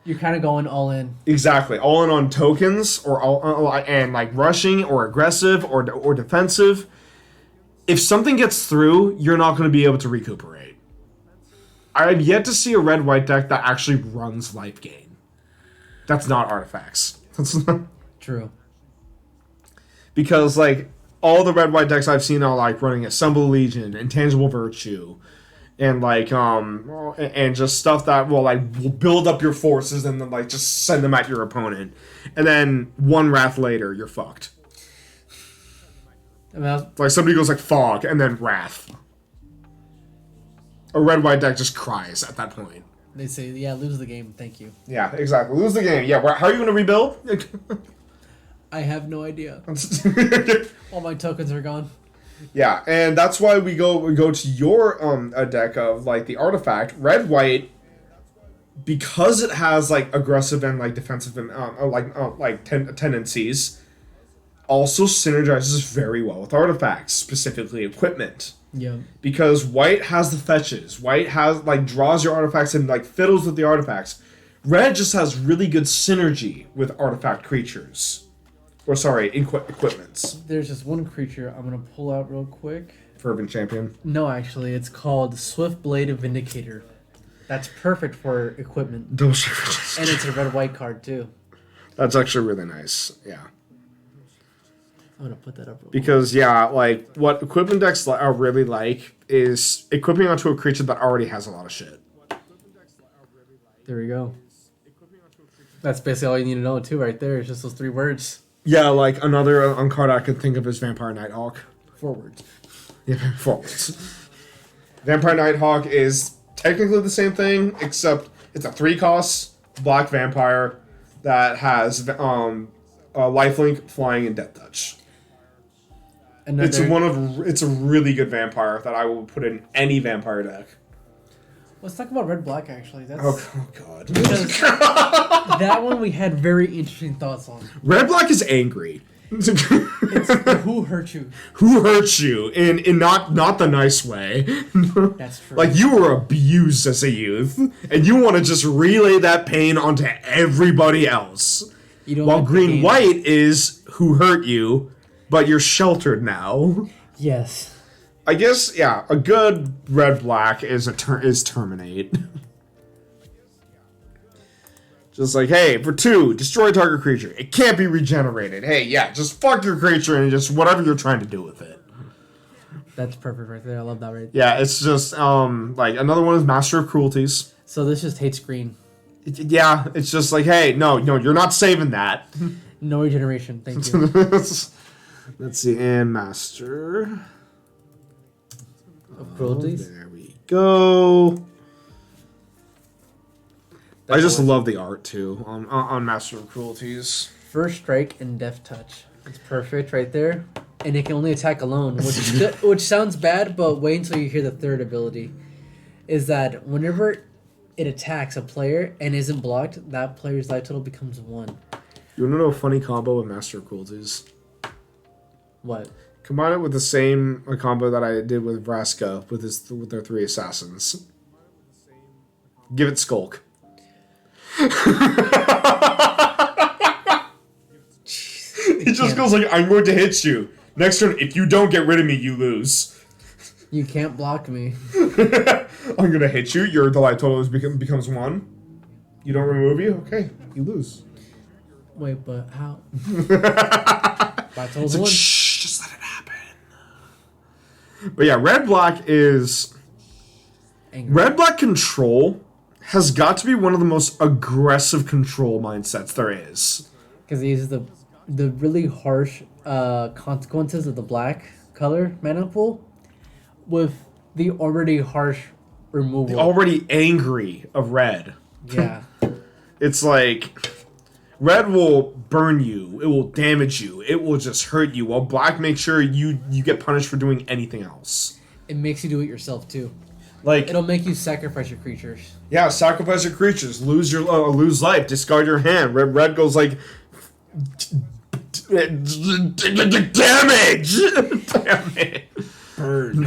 You're kind of going all in. Exactly, all in on tokens and like rushing or aggressive or defensive. If something gets through, you're not going to be able to recuperate. I've yet to see a red-white deck that actually runs life gain. That's not artifacts. True. Because like all the red-white decks I've seen are like running Assemble Legion, Intangible Virtue, and like and just stuff that will build up your forces and then like just send them at your opponent, and then one wrath later you're fucked. I mean, Like somebody goes like fog and then wrath. A red-white deck just cries at that point. they say, yeah, lose the game. Thank you. Yeah, exactly. Lose the game. Yeah, how are you going to rebuild? I have no idea. All my tokens are gone. Yeah, and that's why we go to your a deck of like the artifact red-white, because it has like aggressive and like defensive and tendencies. Also synergizes very well with artifacts, specifically equipment. Yeah. Because white has the fetches. White has like draws your artifacts and like fiddles with the artifacts. Red just has really good synergy with artifact creatures. Or sorry, equipments. There's just one creature I'm going to pull out real quick. Fervent Champion. No, actually, it's called Swiftblade Vindicator. That's perfect for equipment. Double And it's a red-white card, too. That's actually really nice. Yeah. I'm going to put that up real quick. Because, yeah, like, what equipment decks are really like is equipping onto a creature that already has a lot of shit. There we go. That's basically all you need to know, too, right there. It's just those 3 words. Yeah, like, another card I could think of is Vampire Nighthawk. Forwards. Yeah, forwards. Vampire Nighthawk is technically the same thing, except it's a 3-cost black vampire that has lifelink, flying, and death touch. Another, It's a really good vampire that I will put in any vampire deck. Let's talk about red black actually. That's Oh God. because that one we had very interesting thoughts on. Red black is angry. It's who hurt you. Who hurt you in not the nice way. That's true. Like you were abused as a youth, and you want to just relay that pain onto everybody else. You don't While like the green game. white is who hurt you, but you're sheltered now. Yes. I guess yeah, a good red black is terminate. Just like, hey, for 2, destroy target creature. It can't be regenerated. Hey, yeah, just fuck your creature and just whatever you're trying to do with it. That's perfect right there. I love that right there. Yeah, it's just like another one is Master of Cruelties. So this just hates green. Yeah, it's just like, hey, no, you're not saving that. No regeneration. Thank you. Let's see, and Master Of cruelties. there we go. I That's just what- love the art too on Master of Cruelties. First strike and death touch. It's perfect right there. And it can only attack alone, which sounds bad, but wait until you hear the third ability. Is that whenever it attacks a player and isn't blocked, that player's life total becomes 1. You want to know a funny combo with Master of Cruelties? What? Combine it with the same combo that I did with Vraska with their 3 assassins. Give it Skulk. He just goes like, I'm going to hit you. Next turn, if you don't get rid of me, you lose. You can't block me. I'm going to hit you. Your life total becomes 1. You don't remove you? Okay, you lose. Wait, but how? Life total's It's like, 1. shh, just let it happen. But yeah, red-black is... Angry. Red-black control has got to be one of the most aggressive control mindsets there is. Because he uses the really harsh consequences of the black color mana pool with the already harsh removal. Already angry of red. Yeah. It's like... Red will burn you. It will damage you. It will just hurt you. While black makes sure you get punished for doing anything else. It makes you do it yourself too. Like It'll make you sacrifice your creatures. yeah, sacrifice your creatures, lose life, discard your hand. Red goes like damage, damn it, burn,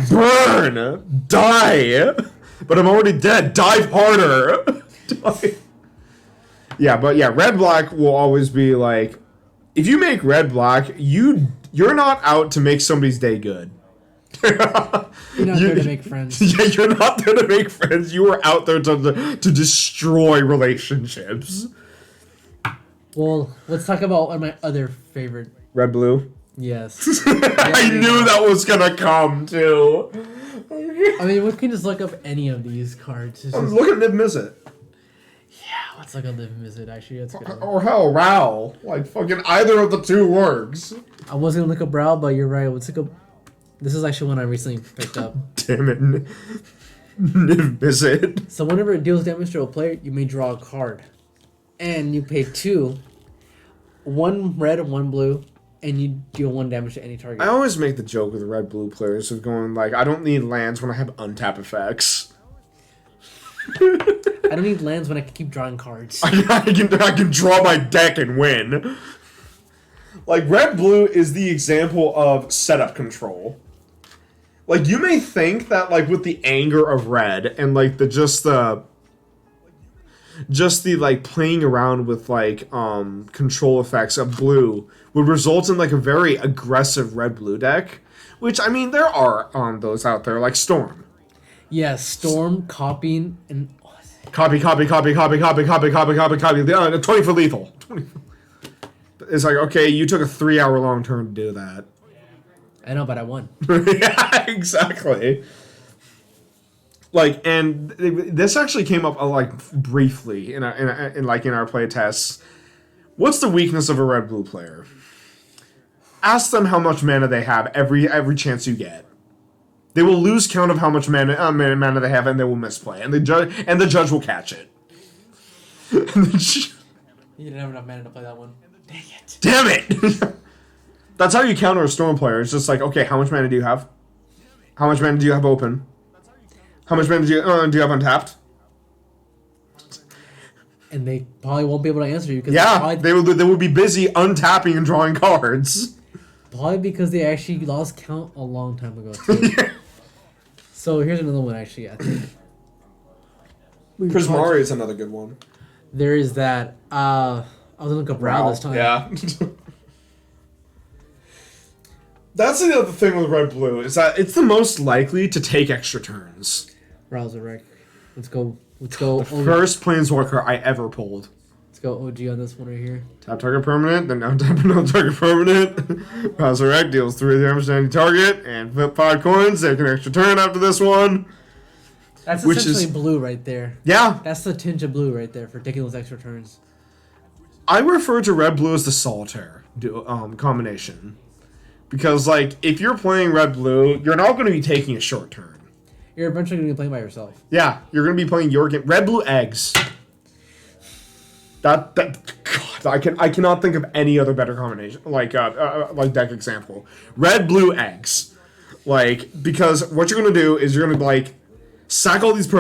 die. But I'm already dead. Dive harder. Yeah, but yeah, red black will always be like, if you make red black, you're not out to make somebody's day good. You're not there to make friends. Yeah, you're not there to make friends. You are out there to destroy relationships. Well, let's talk about one of my other favorite. Red blue. Yes. I knew that was gonna come too. I mean, we can just look up any of these cards. It's just, Look at Niv Mizzet. yeah, let's look at the visit. Actually, that's a good. One. Or hell, Ral. Like fucking either of the 2 works. I was gonna look up Brow, but you're right. Let's look up. This is actually one I recently picked up. Damn it. Niv Mizzet. So whenever it deals damage to a player, you may draw a card, and you pay 2, 1 red and 1 blue, and you deal 1 damage to any target. I always make the joke with the red-blue players of going like, I don't need lands when I have untap effects. I don't need lands when I can keep drawing cards. I can draw my deck and win. Like, red-blue is the example of setup control. Like, you may think that, like, with the anger of red and, like, just the, like, playing around with, like, control effects of blue would result in, like, a very aggressive red-blue deck. Which, I mean, there are those out there, like Storm. Yeah, Storm, copying, and... Copy. The 20 for lethal. 20 for... It's like, okay, you took a 3-hour-long turn to do that. I know, but I won. Yeah, exactly. Like, and this actually came up like briefly in our play tests. What's the weakness of a red-blue player? Ask them how much mana they have every chance you get. They will lose count of how much mana they have, and they will misplay, and the judge will catch it. You didn't have enough mana to play that one. Dang it. Damn it! That's how you counter a Storm player. It's just like, okay, how much mana do you have? How much mana do you have open? How much mana do you have untapped? And they probably won't be able to answer you because they would be busy untapping and drawing cards. Probably because they actually lost count a long time ago too. So here's another one actually. I think Prismari is another good one. there is that. I was gonna look up Rao this time. Yeah. That's the other thing with red blue is that it's the most likely to take extra turns. Rao's a wreck. Let's go. Let's go. First Planeswalker I ever pulled. Let's go OG on this one right here. Tap target permanent, then untap another target permanent. Resurrect deals 3 damage to any target, and flip 5 coins. Take an extra turn after this one. That's essentially blue right there. Yeah. That's the tinge of blue right there for taking those extra turns. I refer to red blue as the solitaire combination. Because, like, if you're playing red blue, you're not going to be taking a short turn. You're eventually going to be playing by yourself. Yeah, you're going to be playing your game. Red blue eggs. God, I cannot think of any other better combination like deck example. Red blue eggs, like, because what you're gonna do is you're gonna like sack all these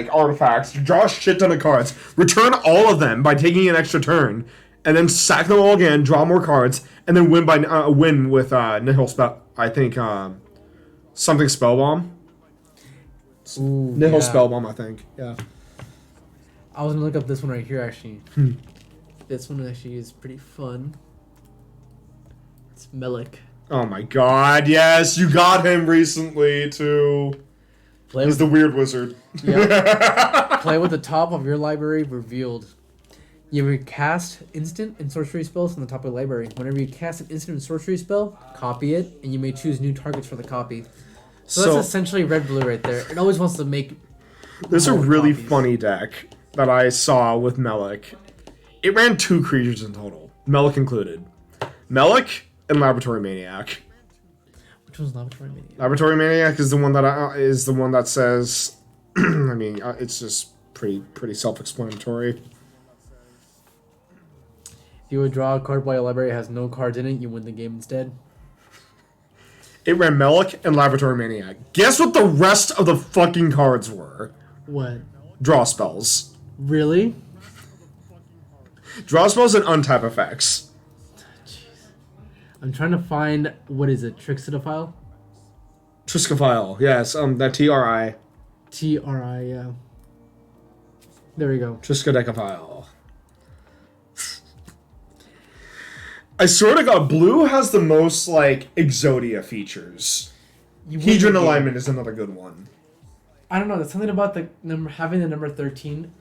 artifacts, draw a shit ton of cards, return all of them by taking an extra turn, and then sack them all again, draw more cards, and then win with Nihil Spell. I think something Spellbomb. Nihil Spellbomb, I think. Yeah. I was gonna look up this one right here actually. This one actually is pretty fun. It's Melik. Oh my god, yes, you got him recently too. He's the weird wizard. Yep. Play with the top of your library revealed. You may cast instant and sorcery spells from the top of the library. Whenever you cast an instant and sorcery spell, copy it, and you may choose new targets for the copy. So that's essentially red-blue right there. It always wants to make. There's a really funny deck that I saw with Melik. It ran 2 creatures in total, Melik included. Melik and Laboratory Maniac. Which one's Laboratory Maniac? Laboratory Maniac is the one that says. I mean, it's just pretty self-explanatory. If you would draw a card while your library has no cards in it, you win the game instead. It ran Melik and Laboratory Maniac. Guess what the rest of the fucking cards were? What? Draw spells. Really? Draw spells and untap effects. Jeez. I'm trying to find, what is it, Trixidophile? Triskophile, yes, that TRI. TRI, yeah. There we go. Triskaidekaphile. I swear to God, blue has the most, like, Exodia features. Hedron Alignment is another good one. I don't know, there's something about the having the number 13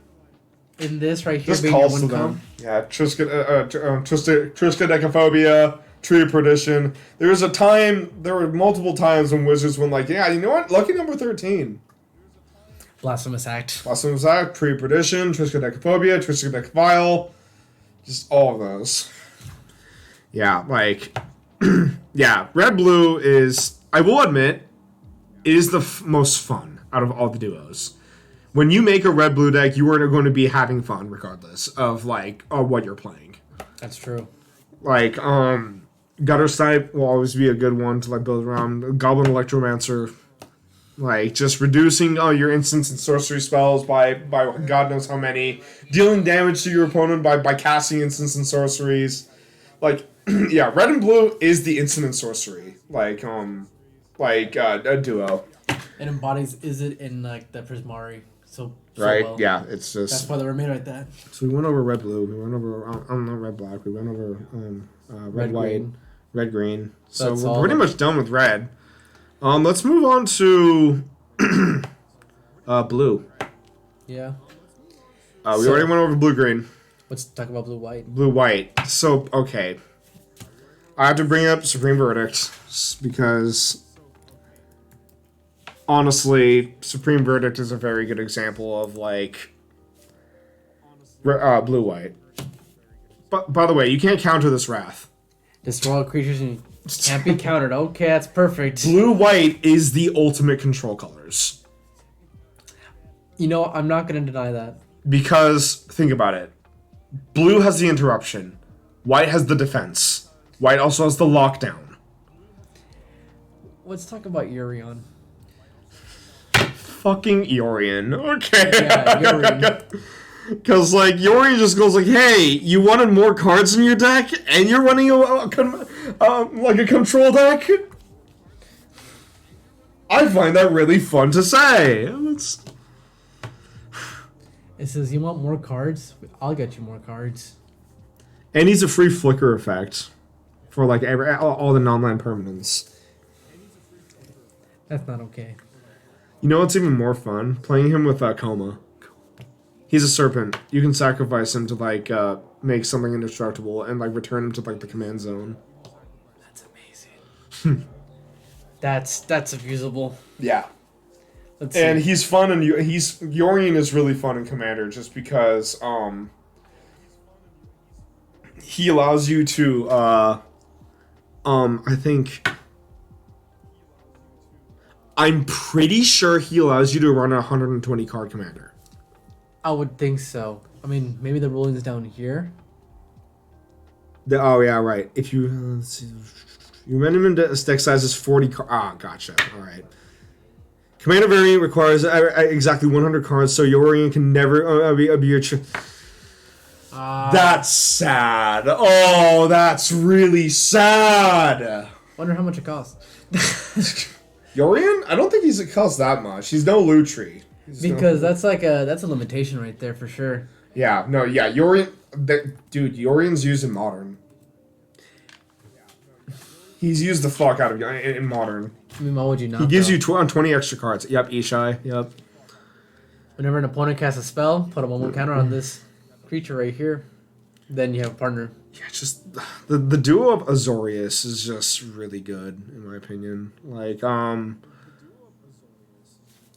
in this right here Just being calls one to com. them. Yeah, Triskaidekaphobia, Tree of Perdition. There were multiple times when Wizards went like, yeah, you know what? Lucky number 13. Blasphemous Act. Blasphemous Act, Tree of Perdition, Triskaidekaphobia, Triskaidekaphile. Just all of those. Yeah, like, yeah, red-blue is, I will admit, is the most fun out of all the duos. When you make a red-blue deck, you are going to be having fun regardless of, like, what you're playing. That's true. Like, Gutter Snipe will always be a good one to, like, build around. Goblin Electromancer, like, just reducing your instants and sorcery spells by God knows how many. Dealing damage to your opponent by casting instants and sorceries. Like, yeah, red and blue is the instant and sorcery. Like a duo. It embodies it in, like, the Prismari. So right? well. Yeah, it's just... That's why they were made like that. So we went over red-blue. We went over, not red-black. We went over red-white, red-green. So we're pretty much done with red. Let's move on to blue. Yeah. We already went over blue-green. Let's talk about blue-white. Blue-white. So, okay. I have to bring up Supreme Verdict because, honestly, Supreme Verdict is a very good example of, like, blue-white. But, by the way, you can't counter this Wrath. Destroy creatures and can't be countered. Okay, that's perfect. Blue-white is the ultimate control colors. You know, I'm not going to deny that. Because, think about it. Blue has the interruption. White has the defense. White also has the lockdown. Let's talk about Urion. fucking Yorion. Okay. Yeah, Yorion. Because, like, Yorion just goes like, hey, you wanted more cards in your deck, and you're running like a control deck? I find that really fun to say. It says, you want more cards? I'll get you more cards. And he's a free flicker effect for, like, all the non-land permanents. That's not okay. You know what's even more fun? Playing him with Coma. He's a serpent. You can sacrifice him to, like, make something indestructible and, like, return him to, like, the command zone. That's amazing. that's abusable. Yeah. Let's And see. he's fun, and Yorion is really fun in Commander just because, he allows you to, I think... I'm pretty sure he allows you to run a 120 card commander. I would think so. I mean, maybe the ruling's down here. Oh yeah, right. If you let's see, your minimum deck size is 40 cards. Ah, gotcha. All right. Commander variant requires exactly 100 cards, so Yorion can never be your. That's sad. Oh, that's really sad. Wonder how much it costs. Yorion? I don't think it costs that much. He's no Lutri. Because that's a limitation right there for sure. Yeah, no, yeah, Yorion... Dude, Yorion's used in Modern. He's used the fuck out of in Modern. I mean, why would you not? He gives though? you 20 extra cards. Yep, Ishai, yep. Whenever an opponent casts a spell, put a 1/1 counter on this creature right here. Then you have a partner. Yeah, just... The duo of Azorius is just really good, in my opinion. Like,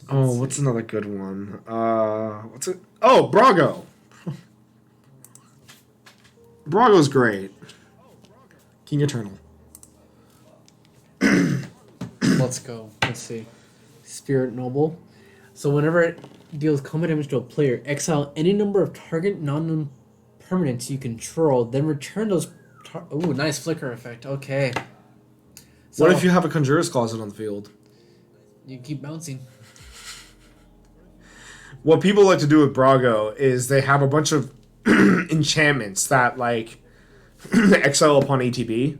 Oh, what's another good one? What's it? Oh, Brago! Brago's great. King Eternal. Let's go. Let's see. Spirit Noble. So whenever it deals combat damage to a player, exile any number of target non-permanents you control, then return those... Ooh, nice flicker effect. Okay. So What if you have a Conjurer's Closet on the field? you keep bouncing. What people like to do with Brago is they have a bunch of enchantments that, like, exile upon ETB,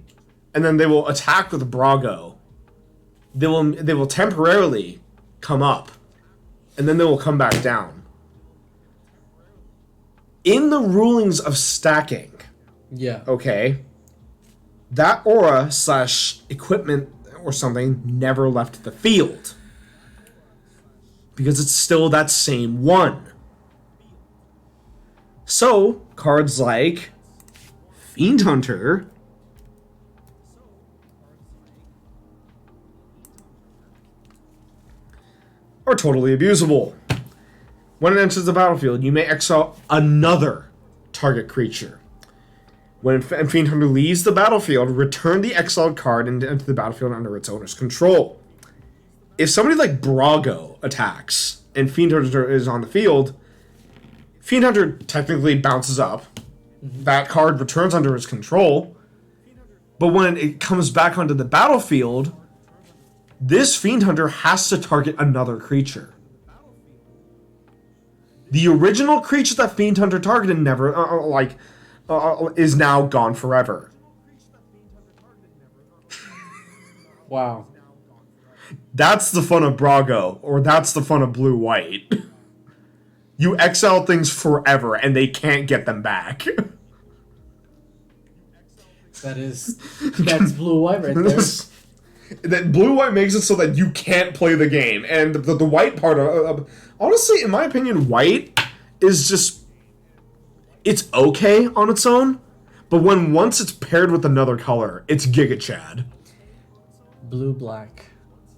and then they will attack with Brago. They will temporarily come up, and then they will come back down. In the rulings of stacking, Yeah. okay, that aura / equipment or something never left the field. Because it's still that same one. So, cards like Fiend Hunter are totally abusable. When it enters the battlefield, you may exile another target creature. When Fiend Hunter leaves the battlefield, return the exiled card into the battlefield under its owner's control. If somebody like Brago attacks and Fiend Hunter is on the field, Fiend Hunter technically bounces up. Mm-hmm. That card returns under his control. But when it comes back onto the battlefield, this Fiend Hunter has to target another creature. The original creature that Fiend Hunter targeted never, is now gone forever. Wow. That's the fun of Brago, or that's the fun of blue-white. You exile things forever, and they can't get them back. That's blue-white right there. That blue-white makes it so that you can't play the game, and the white part of... honestly, in my opinion, white is just... It's okay on its own, but once it's paired with another color, it's Giga Chad. Blue-black.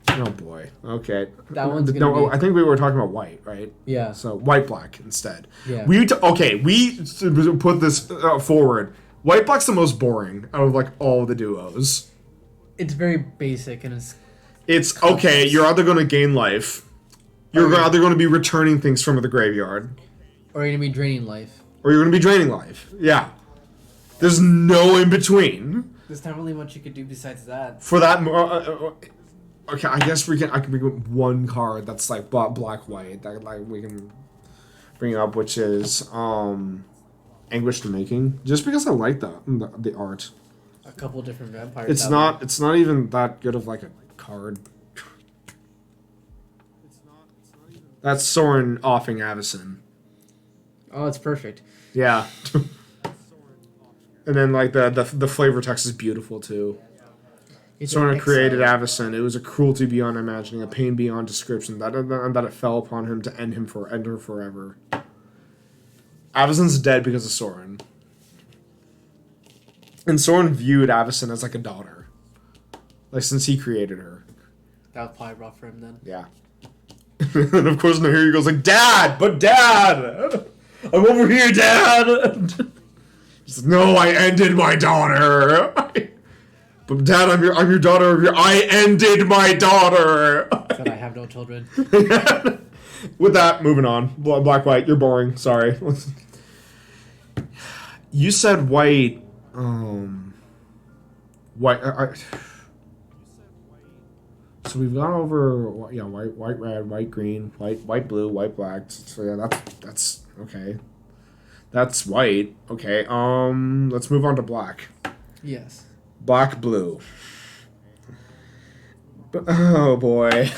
Oh boy. Okay. That one's gonna be... I think we were talking about white, right? Yeah. So white-black instead. Yeah. We put this forward. White-black's the most boring out of like all the duos. It's very basic and It's okay. You're either going to gain life, you're either going to be returning things from the graveyard, or you're gonna be draining life. or you're going to be draining life. Yeah. There's no in between. There's not really much you could do besides that. For that, Okay, I guess I can bring up one card that's like black white that like we can bring up, which is Anguish to Making, just because I like the art. A couple different vampires. It's not even that good of like a card. That's Soren offing Avacyn. Oh, it's perfect. Yeah. And then like the flavor text is beautiful too. Soren created Avacyn. It was a cruelty beyond imagining, a pain beyond description, that it fell upon him to end her forever. Avacyn's dead because of Soren. And Soren viewed Avacyn as like a daughter. Like since he created her. That was probably rough for him then. Yeah. And of course here he goes like, Dad! But Dad! I'm over here, Dad! He's like, no, I ended my daughter! But Dad, I'm your daughter. I ended my daughter. Said I have no children. With that, moving on. Black white, you're boring. Sorry. You said white. White. So we've gone over. Yeah, white, red, white, green, white, blue, white, black. So yeah, that's okay. That's white. Okay. Let's move on to black. Yes. Black, blue. Oh boy.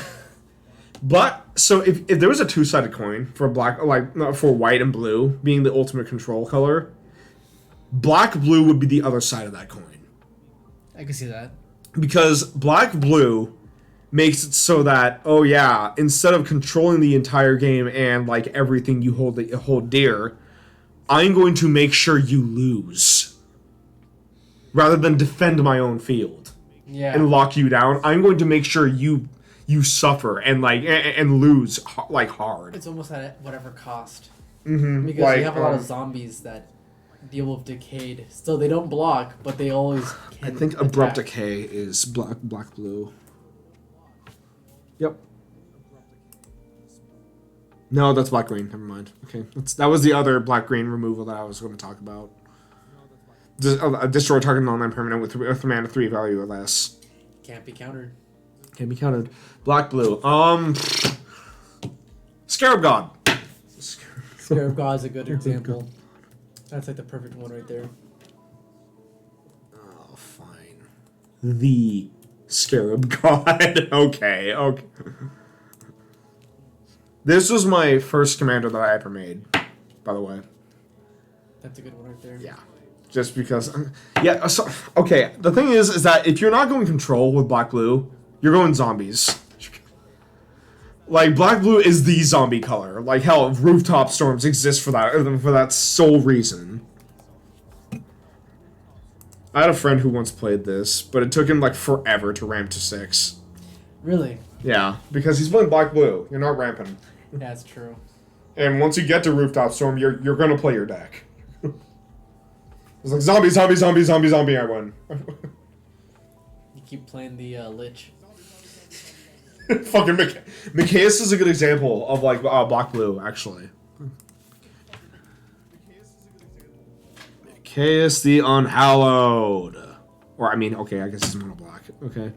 But so if there was a two-sided coin for black, like for white and blue being the ultimate control color, black blue would be the other side of that coin. I can see that. Because black blue makes it so that, oh yeah, instead of controlling the entire game and like everything you hold dear, I'm going to make sure you lose. Rather than defend my own field, and lock you down, I'm going to make sure you suffer and like and lose like hard. It's almost at whatever cost. Mm-hmm. Because like, you have a lot of zombies that deal with decayed. Still, they don't block, but they always can. I think attack. Abrupt Decay is black blue. Yep. No, that's black green. Never mind. Okay, that was the other black green removal that I was going to talk about. Destroy target non-land permanent with mana 3 value or less. Can't be countered. Can't be countered. Black blue. Scarab God. Scarab God is a good example. That's like the perfect one right there. Oh, fine. The Scarab God. Okay. This was my first commander that I ever made, by the way. That's a good one right there. Yeah. Just because, yeah. So, okay, the thing is that if you're not going control with black blue, you're going zombies. Like black blue is the zombie color. Like hell, rooftop storms exist for that sole reason. I had a friend who once played this, but it took him like forever to ramp to 6. Really? Yeah, because he's playing black blue. You're not ramping. That's true. And once you get to rooftop storm, you're gonna play your deck. It's like zombie, zombie, zombie, zombie, zombie. I win. You keep playing the Lich. Fucking Micaeus is a good example of like black blue actually. Micaeus the Unhallowed, or I mean, okay, I guess he's mono black. Okay.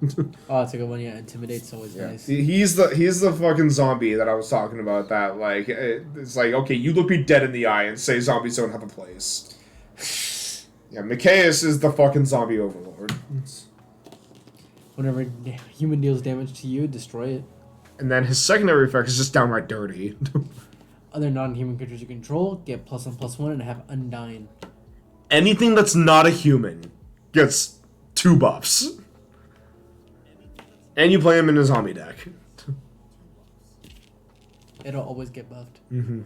Oh, that's a good one. Yeah, Intimidate's always nice. He's the fucking zombie that I was talking about. That like it's like okay, you look me dead in the eye and say zombies don't have a place. Yeah, Micaeus is the fucking zombie overlord. Whenever human deals damage to you, destroy it. And then his secondary effect is just downright dirty. Other non-human creatures you control get +1/+1 and have Undying. Anything that's not a human gets 2 buffs. And you play him in a zombie deck. It'll always get buffed. Mm-hmm.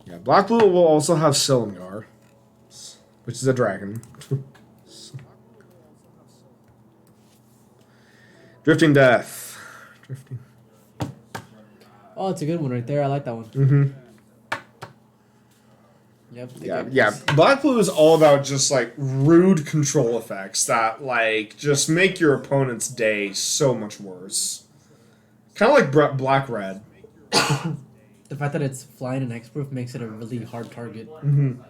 Yeah, black blue will also have Silumgar, which is a dragon. Drifting Death. Drifting. Oh, it's a good one right there. I like that one. Mm-hmm. Yep. Yeah. Black blue is all about just like rude control effects that like just make your opponent's day so much worse. Kind of like black red. The fact that it's flying and hexproof makes it a really hard target. Mm-hmm.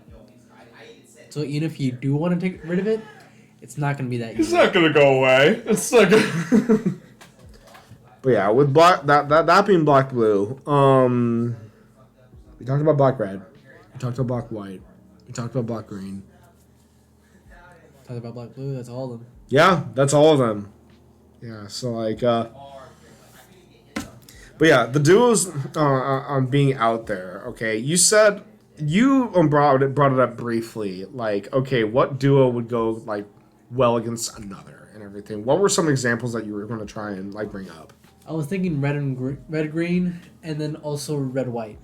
So even if you do want to take rid of it, it's not going to be that easy. It's not going to go away. It's not going to... But yeah, with that being black blue, we talked about black red, we talked about black white, we talked about black green. Talk about black blue. That's all of them. Yeah, that's all of them. Yeah, so like, but yeah, the duos on being out there. Okay, you said you brought it up briefly. Like, okay, what duo would go like well against another and everything? What were some examples that you were going to try and like bring up? I was thinking red green, and then also red white.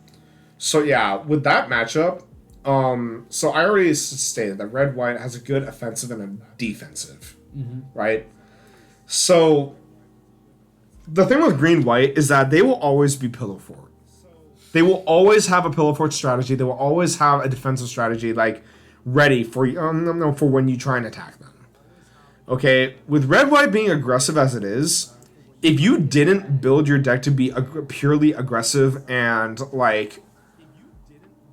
So yeah, with that matchup, so I already stated that red white has a good offensive and a defensive, right? So the thing with green white is that they will always be pillow fort. They will always have a pillow fort strategy. They will always have a defensive strategy like ready for for when you try and attack them. Okay, with red white being aggressive as it is, if you didn't build your deck to be purely aggressive and like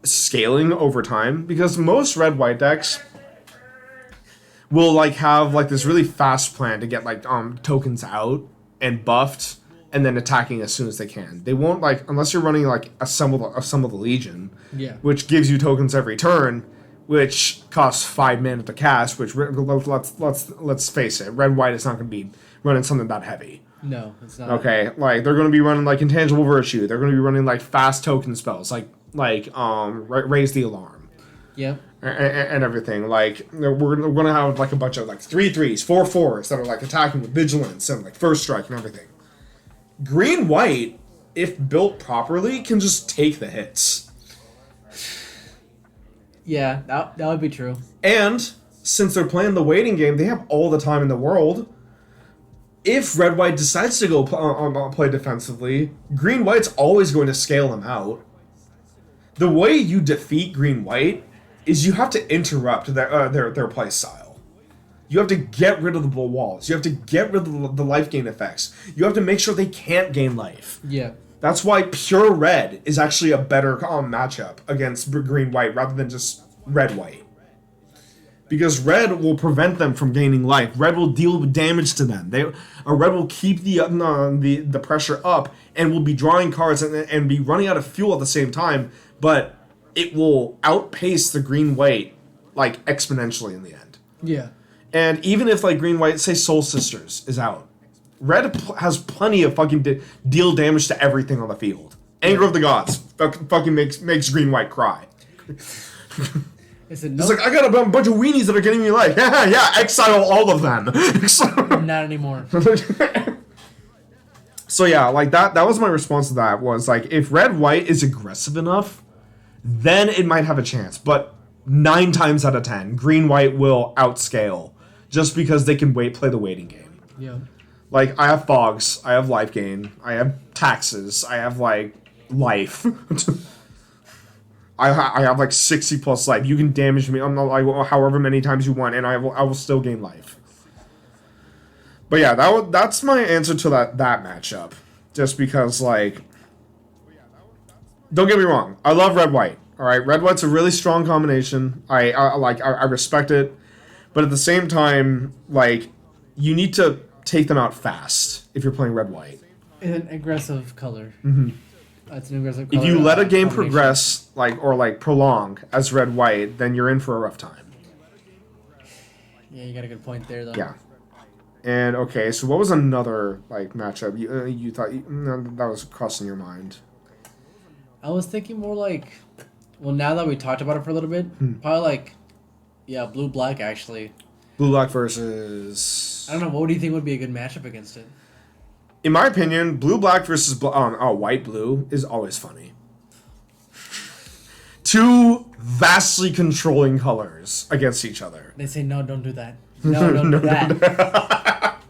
scaling over time, because most red white decks will like have like this really fast plan to get like tokens out and buffed and then attacking as soon as they can. They won't like, unless you're running like assemble the Legion, which gives you tokens every turn, which costs 5 mana to cast. Which let's face it, red white is not going to be running something that heavy. No, it's not. Okay, like they're going to be running like Intangible Virtue. They're going to be running like fast token spells, like Raise the Alarm. Yep. And everything. Like we're gonna have like a bunch of like 3/3s, 4/4s that are like attacking with vigilance and like first strike and everything. Green white, if built properly, can just take the hits. Yeah, that would be true. And since they're playing the waiting game, they have all the time in the world. If red white decides to go play defensively, green white's always going to scale them out. The way you defeat green white is you have to interrupt their play style. You have to get rid of the walls. You have to get rid of the life gain effects. You have to make sure they can't gain life. Yeah. That's why pure red is actually a better matchup against green white rather than just red white. Because red will prevent them from gaining life. Red will deal damage to them. Red will keep the pressure up and will be drawing cards and be running out of fuel at the same time. But it will outpace the green white like exponentially in the end. Yeah. And even if like green white, say Soul Sisters is out, red has plenty of fucking deal damage to everything on the field. Anger of the Gods fucking makes green white cry. It's like, I got a bunch of weenies that are getting me life. Yeah, exile all of them. Not anymore. So yeah, like that was my response to that, was like, if red white is aggressive enough, then it might have a chance. But 9 times out of 10, green white will outscale just because they can play the waiting game. Yeah. Like, I have fogs, I have life gain, I have taxes, I have like life. I have like 60 plus life. You can damage me like however many times you want, and I will still gain life. But yeah, that's my answer to that matchup. Just because, like, don't get me wrong, I love red white. All right, red white's a really strong combination. I respect it, but at the same time, like, you need to take them out fast if you're playing red white. An aggressive color. Mm-hmm. That's an aggressive color. If you let a game progress, or prolong as red white, then you're in for a rough time. Yeah, you got a good point there, though. Yeah. And okay, so what was another like matchup you thought that was crossing your mind? I was thinking more like, well, now that we talked about it for a little bit, probably like, yeah, blue black actually. Blue black versus. I don't know. What do you think would be a good matchup against it? In my opinion, blue black versus white blue is always funny. 2 vastly controlling colors against each other. They say no, don't do that. No, don't do that.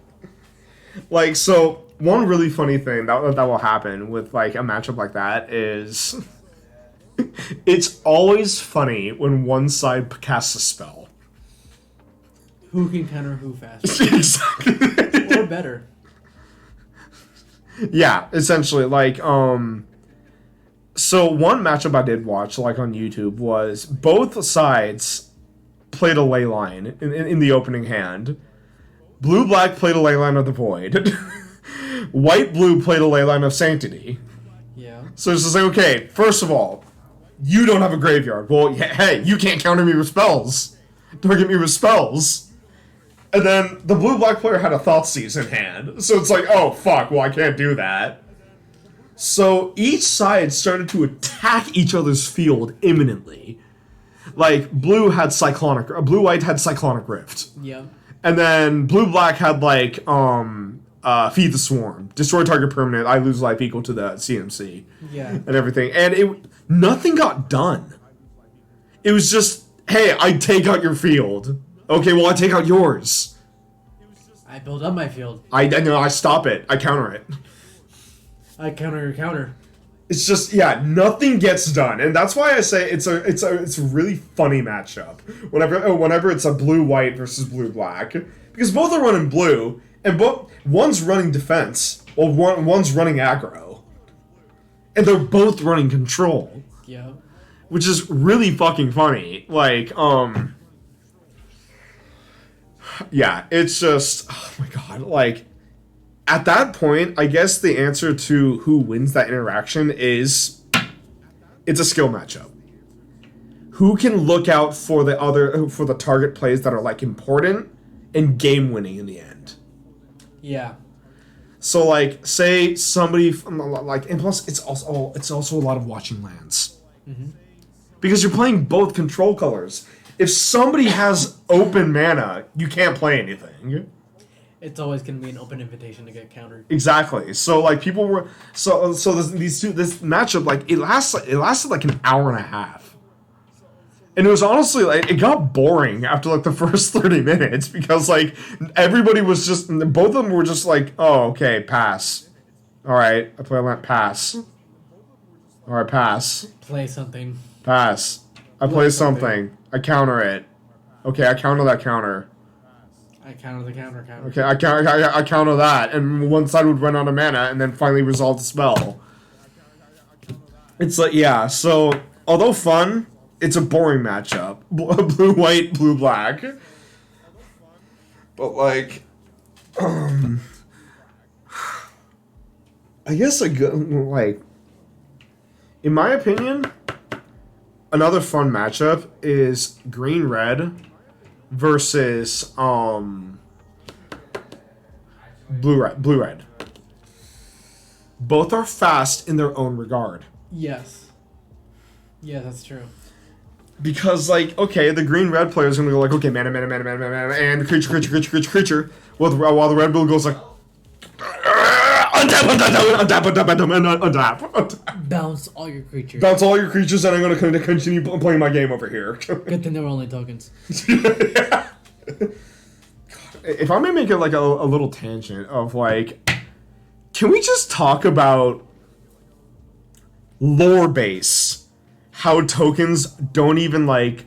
Like, so one really funny thing that will happen with like a matchup like that is it's always funny when one side casts a spell. Who can counter who faster? Exactly. Or better. Yeah, essentially, like, so one matchup I did watch, like, on YouTube was both sides played a ley line in the opening hand. Blue-black played a ley line of the void. White blue played a Leyline of Sanctity. Yeah. So it's just like, okay, first of all, you don't have a graveyard. Well, hey, you can't counter me with spells. Target me with spells. And then the blue-black player had a Thoughtseize in hand. So it's like, oh, fuck, well, I can't do that. So each side started to attack each other's field imminently. Like, blue-white had Cyclonic Rift. Yeah. And then blue-black had, like, Feed the Swarm. Destroy target permanent, I lose life equal to the CMC. Yeah. And everything. And nothing got done. It was just, hey, I take out your field. Okay, well, I take out yours. I build up my field. I stop it. I counter it. I counter your counter. It's just, yeah, nothing gets done. And that's why I say it's a really funny matchup. Whenever it's a blue-white versus blue-black. Because both are running blue, and one's running defense, while one's running aggro. And they're both running control. Yeah. Which is really fucking funny. Like, yeah, it's just, oh my god, like, at that point, I guess the answer to who wins that interaction is, it's a skill matchup. Who can look out for the target plays that are, like, important and game-winning in the end. Yeah. So, like, say somebody, like, and plus, it's also a lot of watching lands. Mm-hmm. Because you're playing both control colors. If somebody has open mana, you can't play anything. It's always going to be an open invitation to get countered. Exactly. So like people were this matchup, like it lasted like an hour and a half. And it was honestly like it got boring after like the first 30 minutes because like everybody was just both of them were just like, "Oh, okay, pass." All right, I play land pass. All right, pass. Play something. Pass. I play something. I counter it. Okay, I counter that counter. I counter the counter. Okay, I counter that, and one side would run out of mana, and then finally resolve the spell. It's like, yeah, so, although fun, it's a boring matchup. Blue-white, blue-black. But, like, I guess a good, like, in my opinion, another fun matchup is green-red versus blue-red. Both are fast in their own regard. Yes. Yeah, that's true. Because, like, okay, the green-red player is going to go like, okay, mana, and creature, while the red-blue goes like, untap. Bounce all your creatures. Bounce all your creatures, and I'm going to continue playing my game over here. Good thing they were only tokens. Yeah. God, if I may make it like a little tangent of like, can we just talk about lore base? How tokens don't even like.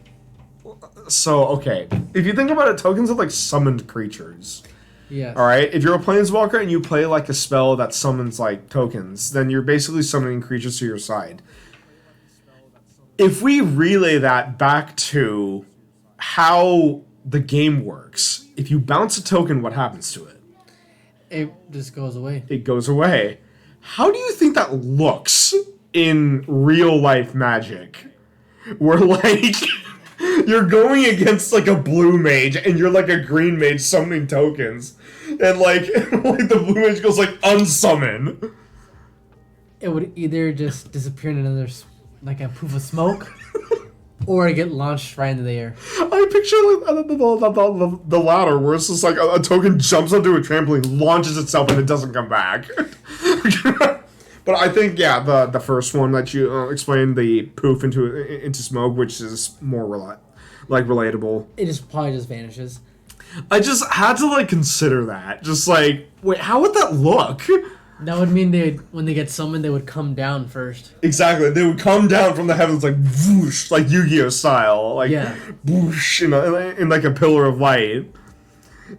So, okay. If you think about it, tokens are like summoned creatures. Yes. Alright? If you're a planeswalker and you play like a spell that summons like tokens, then you're basically summoning creatures to your side. If we relay that back to how the game works, if you bounce a token, what happens to it? It just goes away. It goes away. How do you think that looks in real life Magic? Where like you're going against like a blue mage and you're like a green mage summoning tokens, and like the blue mage goes like unsummon. It would either just disappear in another like a poof of smoke, or get launched right into the air. I picture like, the latter, where it's just like a token jumps onto a trampoline, launches itself, and it doesn't come back. But I think, yeah, the first one that you explained, the poof into smoke, which is more relatable. It just probably just vanishes. I just had to like consider that. Just like, wait, how would that look? That would mean when they get summoned, they would come down first. Exactly, they would come down from the heavens like whoosh, like Yu-Gi-Oh style, like whoosh, in like a pillar of light.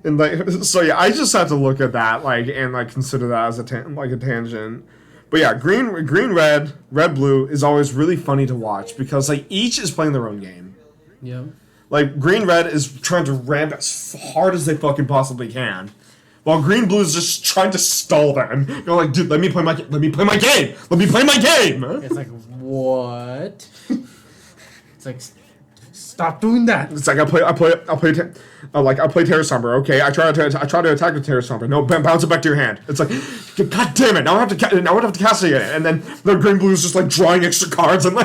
And like, so yeah, I just had to look at that like and like consider that as a tangent. But yeah, green, red, blue is always really funny to watch because like each is playing their own game. Yeah. Like green, red is trying to ramp as hard as they fucking possibly can, while green blue is just trying to stall them. You're like, dude, let me play my game. Let me play my game. It's like, what? It's like, stop doing that. It's like I play Terra Somber. Okay, I try to attack with Terra Somber. No, bounce it back to your hand. It's like, god damn it! Now I have to cast it again. And then the green blue is just like drawing extra cards and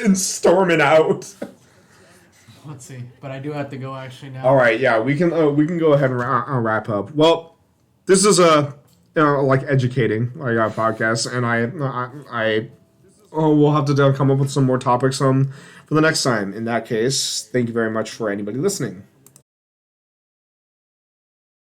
and storming out. Let's see, but I do have to go actually now. All right, yeah, we can go ahead and wrap up. Well, this is educating our podcast, and I we'll have to come up with some more topics for the next time. In that case, thank you very much for anybody listening.